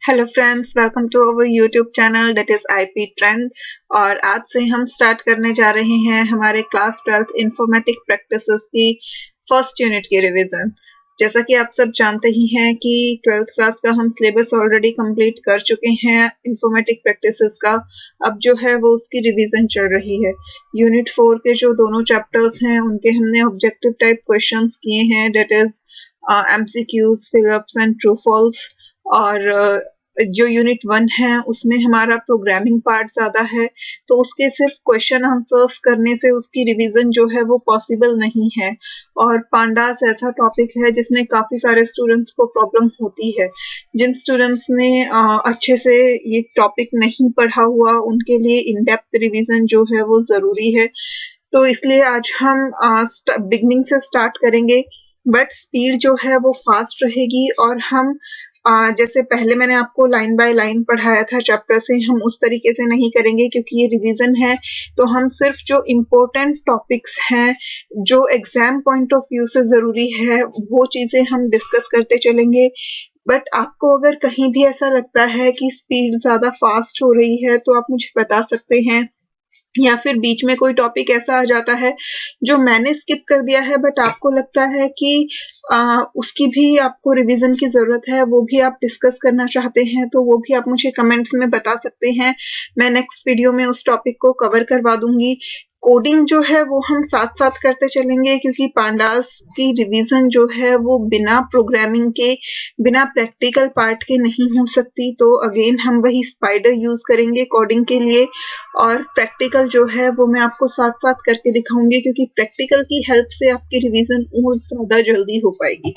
Hello friends, welcome to our YouTube channel that is IP trend. और आज से हम स्टार्ट करने जा रहे हैं हमारे क्लास 12th इंफॉर्मेटिक प्रैक्टिसेस की फर्स्ट यूनिट की रिवीजन। जैसा कि आप सब जानते ही हैं कि 12th क्लास का हम सिलेबस ऑलरेडी कंप्लीट कर चुके हैं इंफॉर्मेटिक प्रैक्टिसेस का। अब जो है वो उसकी रिवीजन चल रही है। यूनिट 4 के जो दोनों चैप्टर्स हैं उनके हमने ऑब्जेक्टिव टाइप क्वेश्चंस किए हैं, that is MCQs, fill ups and true false. और जो यूनिट 1 है उसमें हमारा प्रोग्रामिंग पार्ट ज्यादा है, तो उसके सिर्फ क्वेश्चन आंसर्स करने से उसकी रिवीजन जो है वो पॉसिबल नहीं है। और पांडास ऐसा टॉपिक है जिसमें काफी सारे स्टूडेंट्स को प्रॉब्लम होती है। जिन स्टूडेंट्स ने अच्छे से ये टॉपिक नहीं पढ़ा हुआ उनके लिए इन डेप्थ रिवीजन जो है वो जरूरी है। तो इसलिए आज हम बिगनिंग से स्टार्ट करेंगे, बट स्पीड जो है वो फास्ट रहेगी। और हम जैसे पहले मैंने आपको लाइन बाय लाइन पढ़ाया था चैप्टर से, हम उस तरीके से नहीं करेंगे क्योंकि ये रिवीजन है। तो हम सिर्फ जो इम्पोर्टेंट टॉपिक्स हैं, जो एग्जाम पॉइंट ऑफ व्यू से जरूरी है, वो चीजें हम डिस्कस करते चलेंगे। बट आपको अगर कहीं भी ऐसा लगता है कि स्पीड ज्यादा फास्ट हो रही है तो आप मुझे बता सकते हैं, या फिर बीच में कोई टॉपिक ऐसा आ जाता है जो मैंने स्किप कर दिया है बट आपको लगता है कि उसकी भी आपको रिवीजन की जरूरत है, वो भी आप डिस्कस करना चाहते हैं, तो वो भी आप मुझे कमेंट्स में बता सकते हैं। मैं नेक्स्ट वीडियो में उस टॉपिक को कवर करवा दूंगी। कोडिंग जो है वो हम साथ साथ करते चलेंगे क्योंकि पांडास की रिवीजन जो है वो बिना प्रोग्रामिंग के, बिना प्रैक्टिकल पार्ट के नहीं हो सकती। तो अगेन हम वही स्पाइडर यूज करेंगे कोडिंग के लिए, और प्रैक्टिकल जो है वो मैं आपको साथ साथ करके दिखाऊंगी क्योंकि प्रैक्टिकल की हेल्प से आपकी रिवीजन और ज्यादा जल्दी हो पाएगी।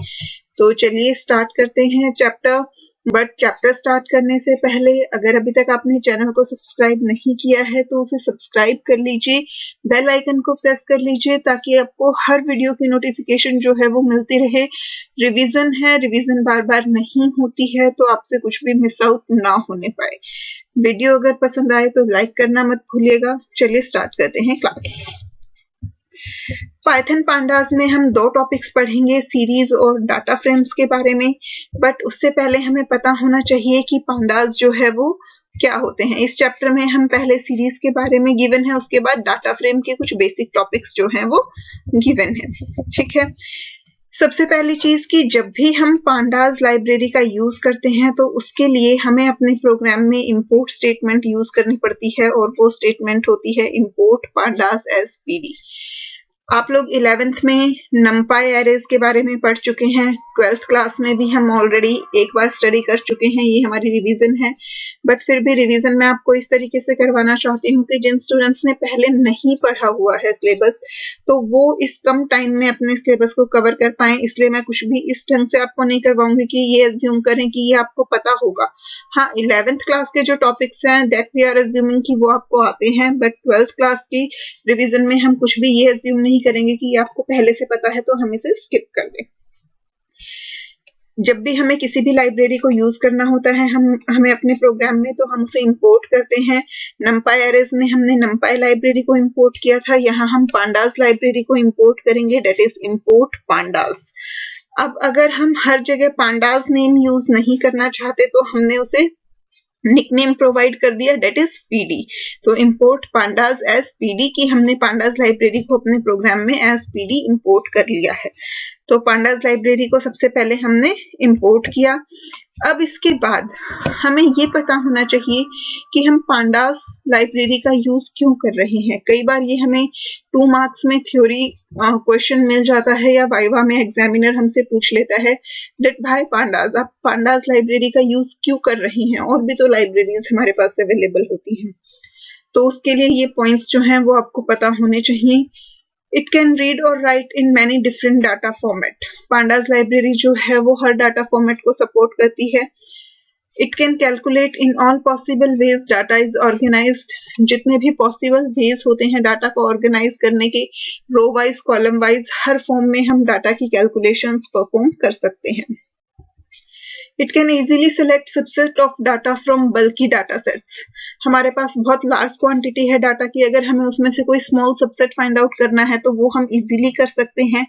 तो चलिए स्टार्ट करते हैं चैप्टर। बट चैप्टर स्टार्ट करने से पहले अगर अभी तक आपने चैनल को सब्सक्राइब नहीं किया है तो उसे सब्सक्राइब कर लीजिए, बेल आइकन को प्रेस कर लीजिए ताकि आपको हर वीडियो की नोटिफिकेशन जो है वो मिलती रहे। रिवीजन है, रिवीजन बार बार नहीं होती है, तो आपसे कुछ भी मिस आउट ना होने पाए। वीडियो अगर पसंद आए तो लाइक करना मत भूलिएगा। चलिए स्टार्ट करते हैं क्लास। पाइथन पांडास में हम दो टॉपिक्स पढ़ेंगे, सीरीज और डाटा फ्रेम्स के बारे में। बट उससे पहले हमें पता होना चाहिए कि पांडास जो है वो क्या होते हैं। इस चैप्टर में हम पहले सीरीज के बारे में गिवन है, उसके बाद डाटा फ्रेम के कुछ बेसिक टॉपिक्स जो हैं वो गिवन है। ठीक है, सबसे पहली चीज कि जब भी हम पांडास लाइब्रेरी का यूज करते हैं तो उसके लिए हमें अपने प्रोग्राम में इंपोर्ट स्टेटमेंट यूज करनी पड़ती है, और वो स्टेटमेंट होती है इंपोर्ट पांडास एज पीडी। आप लोग 11th में नंपाई एरेज के बारे में पढ़ चुके हैं, 12th क्लास में भी हम ऑलरेडी एक बार स्टडी कर चुके हैं, ये हमारी रिवीजन है। बट फिर भी रिवीजन मैं आपको इस तरीके से करवाना चाहती हूँ कि जिन स्टूडेंट्स ने पहले नहीं पढ़ा हुआ है सिलेबस, तो वो इस कम टाइम में अपने सिलेबस को कवर कर पाए। इसलिए मैं कुछ भी इस ढंग से आपको नहीं करवाऊंगी कि ये एज्यूम करें कि ये आपको पता होगा। हाँ, 11th क्लास के जो टॉपिक्स हैं दैट वी आर एज्यूमिंग कि वो आपको आते हैं, बट 12th क्लास की रिवीजन में हम कुछ भी ये एज्यूम नहीं करेंगे कि ये आपको पहले से पता है, तो हम इसे स्किप कर दें। जब भी हमें किसी भी लाइब्रेरी को यूज करना होता है हमें अपने प्रोग्राम में, तो हम उसे इंपोर्ट करते हैं। नंपाई एरेज में हमने नंपाई लाइब्रेरी को इंपोर्ट किया था, यहाँ हम पांडास लाइब्रेरी को इंपोर्ट करेंगे, दैट इज इंपोर्ट पांडास। अब अगर हम हर जगह पांडास नेम यूज नहीं करना चाहते तो हमने उसे निकनेम प्रोवाइड कर दिया, दैट इज पीडी। तो इंपोर्ट पांडास एज पीडी की हमने पांडास लाइब्रेरी को अपने प्रोग्राम में एज पीडी इंपोर्ट कर लिया है। तो पांडास लाइब्रेरी को सबसे पहले हमने इंपोर्ट किया। अब इसके बाद हमें ये पता होना चाहिए कि हम पांडास लाइब्रेरी का यूज क्यों कर रहे हैं। कई बार ये हमें 2 मार्क्स में थ्योरी क्वेश्चन मिल जाता है, या वाइवा में एग्जामिनर हमसे पूछ लेता है दैट भाई पांडास, आप पांडास लाइब्रेरी का यूज क्यों कर रहे हैं, और भी तो लाइब्रेरीज हमारे पास अवेलेबल होती हैं। तो उसके लिए ये पॉइंट्स जो हैं वो आपको पता होने चाहिए। इट कैन रीड और write in many different data format. Pandas library जो है वो हर डाटा फॉर्मेट को सपोर्ट करती है। It can calculate in all possible ways data is organised. जितने भी पॉसिबल वेज होते हैं डाटा को ऑर्गेनाइज करने के, रो वाइज, कॉलम वाइज, हर फॉर्म में हम डाटा की कैलकुलेशंस परफॉर्म कर सकते हैं। It can easily select subset of data from bulky data sets. हमारे पास बहुत लार्ज क्वांटिटी है डाटा की, अगर हमें उसमें से कोई स्मॉल सबसेट फाइंड आउट करना है तो वो हम इजीली कर सकते हैं।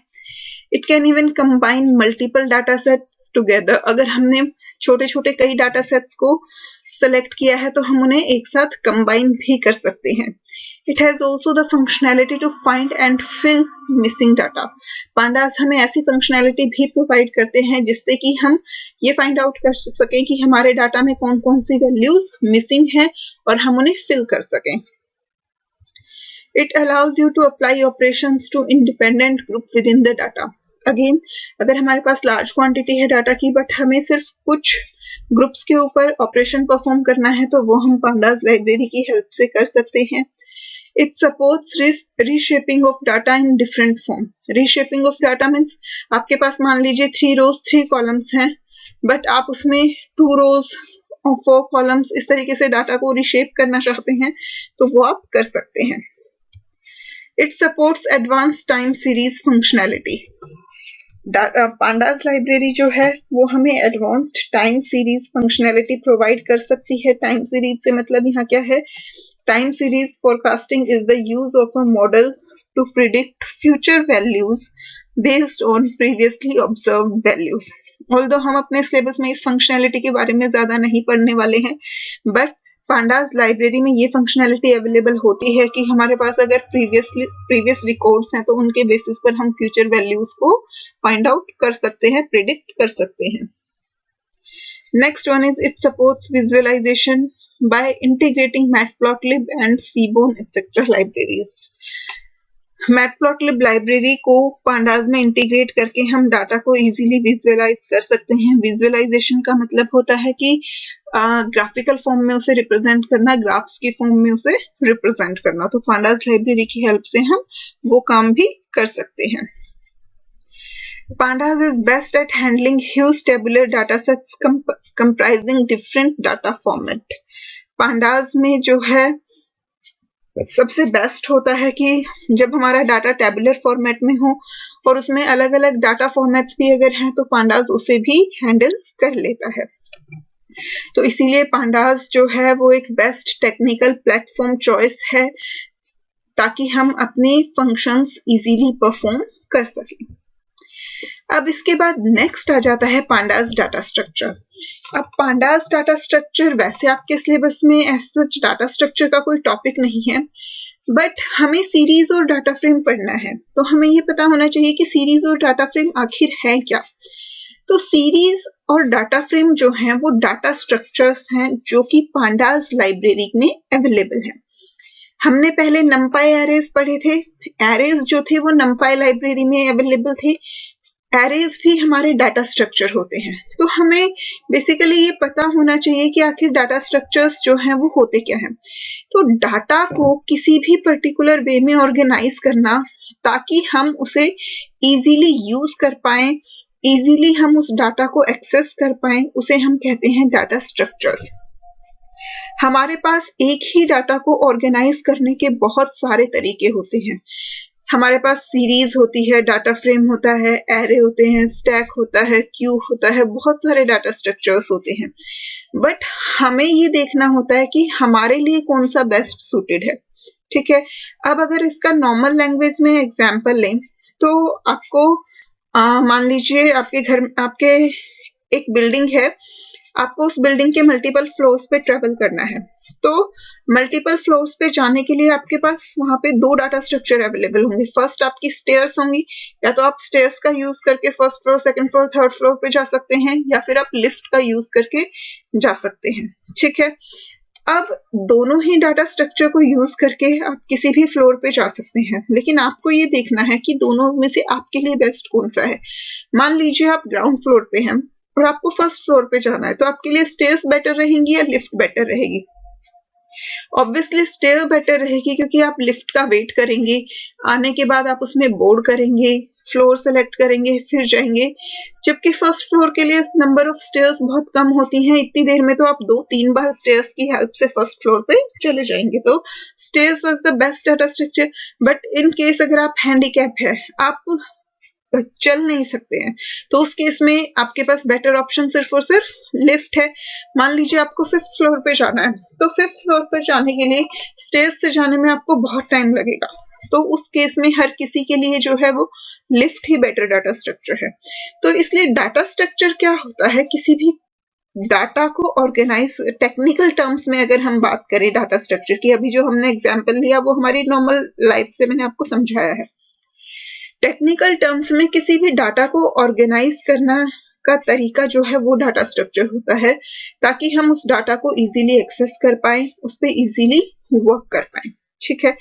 It can even combine multiple data sets together. अगर हमने छोटे छोटे कई डाटा सेट्स को सेलेक्ट किया है तो हम उन्हें एक साथ कंबाइन भी कर सकते हैं। It has also the functionality to find and fill missing data. Pandas हमें ऐसी फंक्शनैलिटी भी प्रोवाइड करते हैं जिससे कि हम ये फाइंड आउट कर सकें कि हमारे डाटा में कौन कौन सी वैल्यूज मिसिंग हैं और हम उन्हें फिल कर सकें। It allows you to apply operations to independent group within the data. Again, अगर हमारे पास लार्ज क्वांटिटी है डाटा की बट हमें सिर्फ कुछ ग्रुप्स के ऊपर ऑपरेशन परफॉर्म करना है तो वो हम पांडास लाइब्रेरी की हेल्प से कर सकते हैं। It supports reshaping of data in different form. Reshaping of data means आपके पास मान लीजिए 3 rows 3 columns हैं बट आप उसमें 2 rows और 4 columns इस तरीके से डाटा को रिशेप करना चाहते हैं तो वो आप कर सकते हैं। It supports advanced time series functionality. Pandas library जो है वो हमें advanced time series functionality provide कर सकती है। टाइम सीरीज से मतलब यहाँ क्या है? Time series forecasting is the use of a model to predict future values based on previously observed values. Although हम अपने सिलेबस में इस फंक्शनैलिटी के बारे में ज़्यादा नहीं पढ़ने वाले हैं बट पांडास लाइब्रेरी में ये फंक्शनैलिटी अवेलेबल होती है कि हमारे पास अगर प्रीवियस रिकॉर्ड्स हैं तो उनके बेसिस पर हम फ्यूचर वैल्यूज को फाइंड आउट कर सकते हैं, प्रिडिक्ट कर सकते हैं। Next one is it supports visualisation by integrating Matplotlib and Seaborn etc. libraries. Matplotlib library को पांडास में इंटीग्रेट करके हम डाटा को इजीली विजुअलाइज कर सकते हैं। विजुअलाइजेशन का मतलब होता है कि ग्राफिकल फॉर्म में उसे रिप्रेजेंट करना, ग्राफ्स की फॉर्म में उसे रिप्रेजेंट करना। तो पांडास लाइब्रेरी की हेल्प से हम वो काम भी कर सकते हैं। Pandas is best at handling huge tabular datasets comprising different data format. Pandas में जो है सबसे बेस्ट होता है कि जब हमारा डाटा टेबुलर फॉर्मेट में हो और उसमें अलग अलग डाटा फॉर्मेट्स भी अगर हैं तो पांडास उसे भी हैंडल कर लेता है। तो इसीलिए पांडास जो है वो एक बेस्ट टेक्निकल प्लेटफॉर्म चॉइस है ताकि हम अपने फंक्शंस इजीली परफॉर्म कर सकें। अब इसके बाद नेक्स्ट आ जाता है पांडास डाटा स्ट्रक्चर। अब पांडास डाटा स्ट्रक्चर वैसे आपके सिलेबस में ऐसा डाटा स्ट्रक्चर का कोई टॉपिक नहीं है बट हमें सीरीज और डाटा फ्रेम पढ़ना है तो हमें ये पता होना चाहिए कि सीरीज और डाटा फ्रेम आखिर है क्या। तो सीरीज और डाटा फ्रेम जो हैं वो डाटा स्ट्रक्चर्स हैं जो कि पांडास लाइब्रेरी में अवेलेबल हैं। हमने पहले नंपाई एरेज पढ़े थे। एरेज जो थे वो नंपाई लाइब्रेरी में अवेलेबल थे। एरेज भी हमारे डाटा स्ट्रक्चर होते हैं। तो हमें बेसिकली ये पता होना चाहिए कि आखिर डाटा स्ट्रक्चर्स जो हैं वो होते क्या हैं। तो डाटा को किसी भी पर्टिकुलर वे में ऑर्गेनाइज करना ताकि हम उसे इजीली यूज कर पाएं, इजीली हम उस डाटा को एक्सेस कर पाएं, उसे हम कहते हैं डाटा स्ट्रक्चर्स। हमारे पास एक ही डाटा को ऑर्गेनाइज करने के बहुत सारे तरीके होते हैं। हमारे पास सीरीज होती है, डाटा फ्रेम होता है, एरे होते हैं, स्टैक होता है, क्यू होता है, बहुत सारे डाटा स्ट्रक्चर्स होते हैं बट हमें ये देखना होता है कि हमारे लिए कौन सा बेस्ट सूटेड है। ठीक है, अब अगर इसका नॉर्मल लैंग्वेज में एग्जांपल लें तो आपको मान लीजिए आपके एक बिल्डिंग है, आपको उस बिल्डिंग के मल्टीपल फ्लोर्स पे ट्रेवल करना है। तो मल्टीपल फ्लोर्स पे जाने के लिए आपके पास वहां पे 2 डाटा स्ट्रक्चर अवेलेबल होंगे। फर्स्ट आपकी स्टेयर्स होंगी, या तो आप स्टेयर्स का यूज करके first floor, second floor, third floor पे जा सकते हैं या फिर आप लिफ्ट का यूज करके जा सकते हैं। ठीक है, अब दोनों ही डाटा स्ट्रक्चर को यूज करके आप किसी भी फ्लोर पे जा सकते हैं लेकिन आपको ये देखना है कि दोनों में से आपके लिए बेस्ट कौन सा है। मान लीजिए आप ग्राउंड फ्लोर पे हैं और आपको फर्स्ट फ्लोर पे जाना है तो आपके लिए स्टेयर्स बेटर रहेंगी या लिफ्ट बेटर रहेगी? ऑब्वियसली स्टेयर बेटर रहेगी क्योंकि आप लिफ्ट का वेट करेंगे, आने के बाद आप उसमें बोर्ड करेंगे, फ्लोर सेलेक्ट करेंगे, फिर जाएंगे। जबकि फर्स्ट फ्लोर के लिए नंबर ऑफ स्टेयर्स बहुत कम होती हैं, इतनी देर में तो आप 2-3 बार स्टेयर्स की हेल्प से फर्स्ट फ्लोर पे चले जाएंगे। तो stairs is the best data structure. But in case अगर आप हैंडीकैप है, आप चल नहीं सकते हैं, तो उस केस में आपके पास बेटर ऑप्शन सिर्फ और सिर्फ लिफ्ट है। मान लीजिए आपको 5th फ्लोर पे जाना है तो 5th फ्लोर पर जाने के लिए स्टेयर्स से जाने में आपको बहुत टाइम लगेगा, तो उस केस में हर किसी के लिए जो है वो लिफ्ट ही बेटर डाटा स्ट्रक्चर है। तो इसलिए डाटा स्ट्रक्चर क्या होता है, किसी भी डाटा को ऑर्गेनाइज, टेक्निकल टर्म्स में अगर हम बात करें डाटा स्ट्रक्चर की, अभी जो हमने एग्जांपल लिया वो हमारी नॉर्मल लाइफ से मैंने आपको समझाया है। टेक्निकल टर्म्स में किसी भी डाटा को ऑर्गेनाइज करना का तरीका जो है वो डाटा स्ट्रक्चर होता है, ताकि हम उस डाटा को इजीली एक्सेस कर पाए, उस पर इजीली वर्क कर पाए। ठीक है,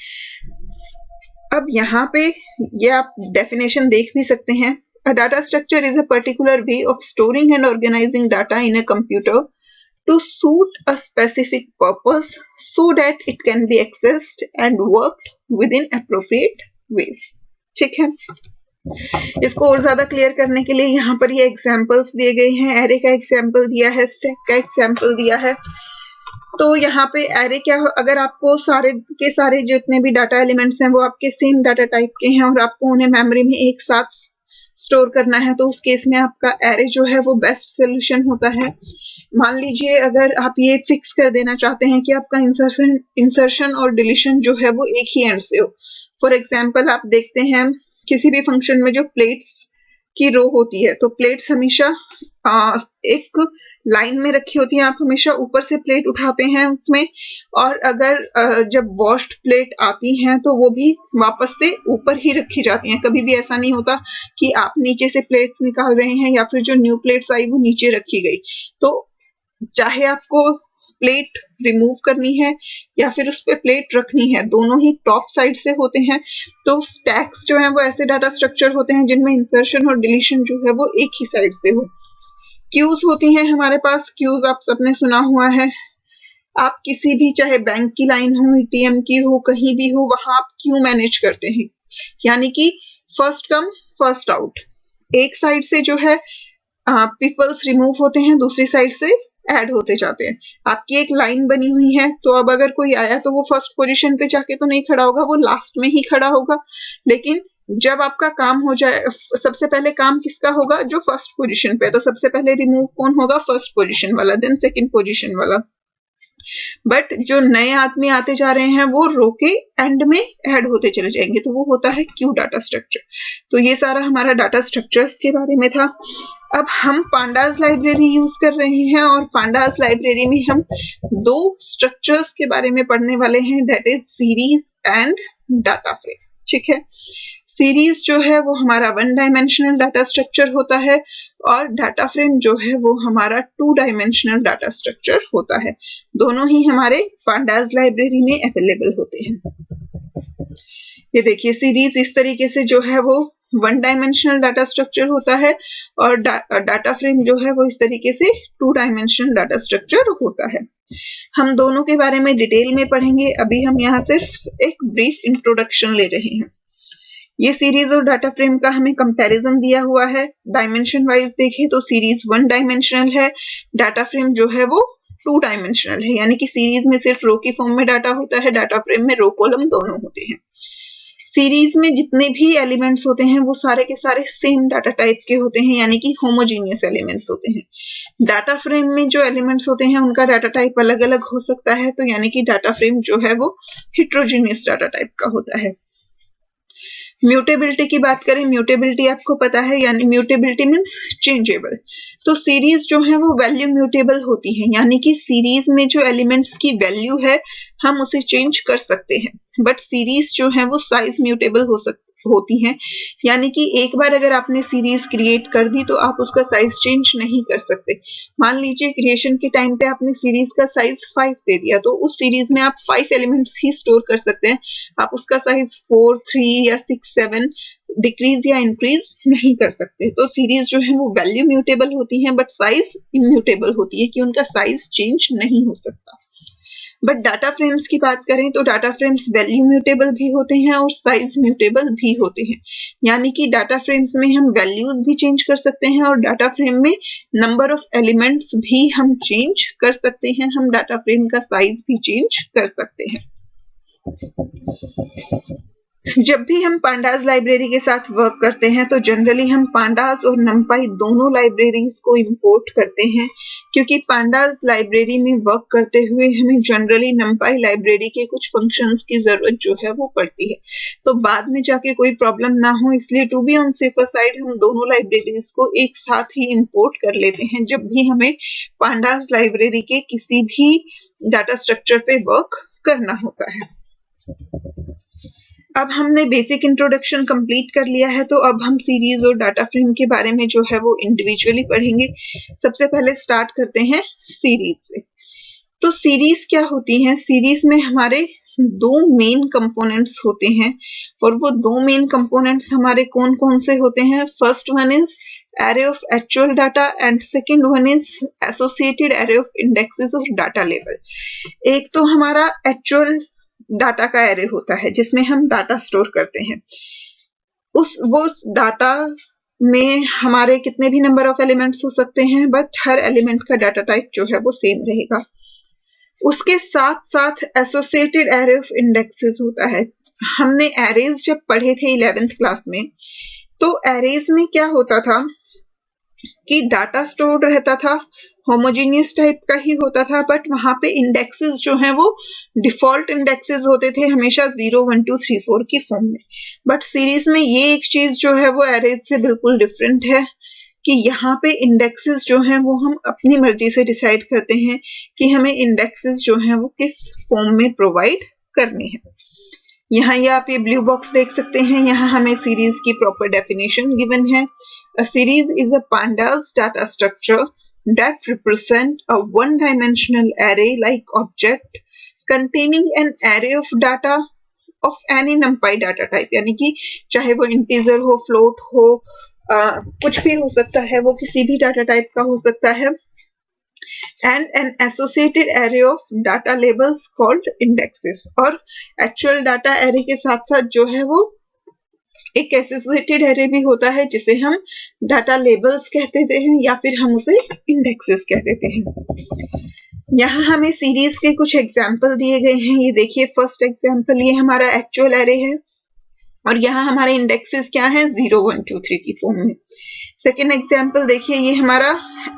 अब यहाँ पे ये आप डेफिनेशन देख भी सकते हैं। A data structure is a particular way of storing and organizing data in a computer to suit a specific purpose so that it can be accessed and worked within appropriate ways. ठीक है, इसको और ज्यादा clear करने के लिए यहाँ पर ये एग्जाम्पल्स दिए गए हैं। एरे का एग्जाम्पल दिया है, स्टैक का एग्जाम्पल दिया है। तो यहाँ पे एरे क्या, अगर आपको सारे के सारे जितने भी डाटा एलिमेंट्स हैं वो आपके सेम डाटा टाइप के हैं और आपको उन्हें मेमोरी में एक साथ स्टोर करना है, तो उस केस में आपका एरे जो है वो बेस्ट सोल्यूशन होता है। मान लीजिए अगर आप ये फिक्स कर देना चाहते हैं कि आपका इंसर्शन और डिलीशन जो है वो एक ही एंड से हो। फॉर एग्जाम्पल आप देखते हैं किसी भी फंक्शन में जो प्लेट्स की रो होती है, तो प्लेट्स हमेशा एक लाइन में रखी होती है, आप हमेशा ऊपर से प्लेट उठाते हैं उसमें, और अगर जब वॉश्ड प्लेट आती हैं तो वो भी वापस से ऊपर ही रखी जाती हैं। कभी भी ऐसा नहीं होता कि आप नीचे से प्लेट्स निकाल रहे हैं या फिर जो न्यू प्लेट्स आई वो नीचे रखी गई। तो चाहे आपको प्लेट रिमूव करनी है या फिर उस पर प्लेट रखनी है, दोनों ही टॉप साइड से होते हैं। तो स्टैक्स जो है वो ऐसे डाटा स्ट्रक्चर होते हैं जिनमें इंसर्शन और डिलीशन जो है वो एक ही साइड से हो। क्यूज होती हैं हमारे पास, क्यूज आप सबने सुना हुआ है। आप किसी भी, चाहे बैंक की लाइन हो, एटीएम की हो, कहीं भी हो, वहां आप क्यू मैनेज करते हैं, यानी कि फर्स्ट कम फर्स्ट आउट। एक साइड से जो है पीपल्स रिमूव होते हैं, दूसरी साइड से ऐड होते जाते हैं। आपकी एक लाइन बनी हुई है, तो अब अगर कोई आया तो वो फर्स्ट पोजीशन पे जाके तो नहीं खड़ा होगा, वो लास्ट में ही खड़ा होगा। लेकिन जब आपका काम हो जाए, सबसे पहले काम किसका होगा, जो फर्स्ट पोजीशन पे है, तो सबसे पहले रिमूव कौन होगा, फर्स्ट पोजीशन वाला, देन सेकंड पोजीशन वाला। बट जो नए आदमी आते जा रहे हैं वो रो के एंड में ऐड होते चले जाएंगे, तो वो होता है क्यू डाटा स्ट्रक्चर। तो ये सारा हमारा डाटा स्ट्रक्चर्स के बारे में था। अब हम पांडास लाइब्रेरी यूज कर रहे हैं और पांडास लाइब्रेरी में हम दो स्ट्रक्चर्स के बारे में पढ़ने वाले हैं, that is series and data frame. ठीक है, सीरीज जो है वो हमारा 1 डायमेंशनल डाटा स्ट्रक्चर होता है और डाटा फ्रेम जो है वो हमारा 2 डायमेंशनल डाटा स्ट्रक्चर होता है। दोनों ही हमारे पांडास लाइब्रेरी में अवेलेबल होते हैं। ये देखिए, सीरीज इस तरीके से जो है वो 1 डायमेंशनल डाटा स्ट्रक्चर होता है और डाटा फ्रेम जो है वो इस तरीके से 2 डायमेंशनल डाटा स्ट्रक्चर होता है। हम दोनों के बारे में डिटेल में पढ़ेंगे, अभी हम यहाँ सिर्फ एक ब्रीफ इंट्रोडक्शन ले रहे हैं। ये सीरीज और डाटा फ्रेम का हमें कंपैरिजन दिया हुआ है। डायमेंशन वाइज देखें तो सीरीज 1 डायमेंशनल है, डाटा फ्रेम जो है वो 2 डायमेंशनल है, यानी कि सीरीज में सिर्फ रो की फॉर्म में डाटा होता है, डाटा फ्रेम में रो कॉलम दोनों होते हैं। सीरीज में जितने भी एलिमेंट्स होते हैं वो सारे के सारे सेम डाटा टाइप के होते हैं, यानी कि होमोजीनियस एलिमेंट्स होते हैं। डाटा फ्रेम में जो एलिमेंट्स होते हैं उनका डाटा टाइप अलग अलग हो सकता है, तो यानी कि डाटा फ्रेम जो है वो हेट्रोजीनियस डाटा टाइप का होता है। म्यूटेबिलिटी की बात करें, म्यूटेबिलिटी आपको पता है, यानी म्यूटेबिलिटी मीन्स चेंजेबल। तो सीरीज जो है वो वैल्यू म्यूटेबल होती है, यानी कि सीरीज में जो एलिमेंट्स की वैल्यू है हम उसे चेंज कर सकते हैं। बट सीरीज जो है वो साइज म्यूटेबल होती हैं, यानी कि एक बार अगर आपने सीरीज क्रिएट कर दी तो आप उसका साइज चेंज नहीं कर सकते। मान लीजिए क्रिएशन के टाइम पे आपने सीरीज का साइज 5 दे दिया, तो उस सीरीज में आप 5 एलिमेंट्स ही स्टोर कर सकते हैं, आप उसका साइज 4, 3 या 6, 7 डिक्रीज या इंक्रीज नहीं कर सकते। तो सीरीज जो है वो वैल्यू म्यूटेबल होती है बट साइज इम्यूटेबल होती है, कि उनका साइज चेंज नहीं हो सकता। बट डाटा फ्रेम्स की बात करें तो डाटा फ्रेम्स वैल्यू म्यूटेबल भी होते हैं और साइज म्यूटेबल भी होते हैं, यानी कि डाटा फ्रेम्स में हम वैल्यूज भी चेंज कर सकते हैं और डाटा फ्रेम में नंबर ऑफ एलिमेंट्स भी हम चेंज कर सकते हैं, हम डाटा फ्रेम का साइज भी चेंज कर सकते हैं। जब भी हम पांडास लाइब्रेरी के साथ वर्क करते हैं तो जनरली हम पांडास और numpy दोनों लाइब्रेरीज को इंपोर्ट करते हैं, क्योंकि पांडास लाइब्रेरी में वर्क करते हुए हमें जनरली numpy लाइब्रेरी के कुछ फंक्शंस की जरूरत जो है वो पड़ती है, तो बाद में जाके कोई प्रॉब्लम ना हो इसलिए to be on safer side हम दोनों लाइब्रेरीज को एक साथ ही इंपोर्ट कर लेते हैं जब भी हमें पांडास लाइब्रेरी के किसी भी डाटा स्ट्रक्चर पे वर्क करना होता है। अब हमने बेसिक इंट्रोडक्शन कंप्लीट कर लिया है, तो अब हम सीरीज और डाटा फ्रेम के बारे में जो है वो इंडिविजुअली पढ़ेंगे। सबसे पहले स्टार्ट करते हैं सीरीज से। तो सीरीज क्या होती है? सीरीज में हमारे दो मेन कंपोनेंट्स होते हैं, और वो दो मेन कंपोनेंट्स हमारे कौन कौन से होते हैं? First one is array of actual data and second one is associated array of indexes of data label। एक तो हमारा actual डाटा का एरे होता है जिसमें हम डाटा स्टोर करते हैं। वो डाटा में हमारे कितने भी नंबर ऑफ एलिमेंट्स हो सकते हैं, बट हर एलिमेंट का डाटा टाइप जो है वो सेम रहेगा। उसके साथ साथ एसोसिएटेड एरे ऑफ इंडेक्सेस होता है। हमने एरेज जब पढ़े थे 11th क्लास में, तो एरेज में क्या होता था कि डाटा स्टोर रहता था, होमोजीनियस टाइप का ही होता था, बट वहां पे इंडेक्सेस जो हैं वो डिफॉल्ट इंडेक्सेस होते थे हमेशा 0 1 2 3 4 की फॉर्म में। बट सीरीज में ये एक चीज जो है वो एरेज से बिल्कुल डिफरेंट है कि यहाँ पे इंडेक्सेस जो हैं वो हम अपनी मर्जी से डिसाइड करते हैं कि हमें इंडेक्सेस जो हैं वो किस फॉर्म में प्रोवाइड करने हैं। यहाँ ये आप ये ब्लू बॉक्स देख सकते हैं, यहाँ हमें सीरीज की प्रॉपर डेफिनेशन गिवन है। A series is a pandas data structure that represent a one-dimensional array-like object containing an array of data of any numpy data type, यानी कि चाहे वो इंटीजर हो, फ्लोट हो, कुछ भी हो सकता है, वो किसी भी डाटा टाइप का हो सकता है, and an associated array of data labels called indexes। और actual data array के साथ साथ जो है वो एक एसोसिएटेड एरे भी होता है जिसे हम डाटा लेबल्स कहते हैं या फिर हम उसे इंडेक्सेस कह देते हैं। यहाँ हमें सीरीज के कुछ एग्जाम्पल दिए गए हैं। ये देखिए, फर्स्ट एग्जाम्पल ये हमारा एक्चुअल एरे है और यहाँ हमारे इंडेक्सेस क्या है? 0 1 2 3 की फॉर्म में। सेकेंड एग्जाम्पल देखिए, ये हमारा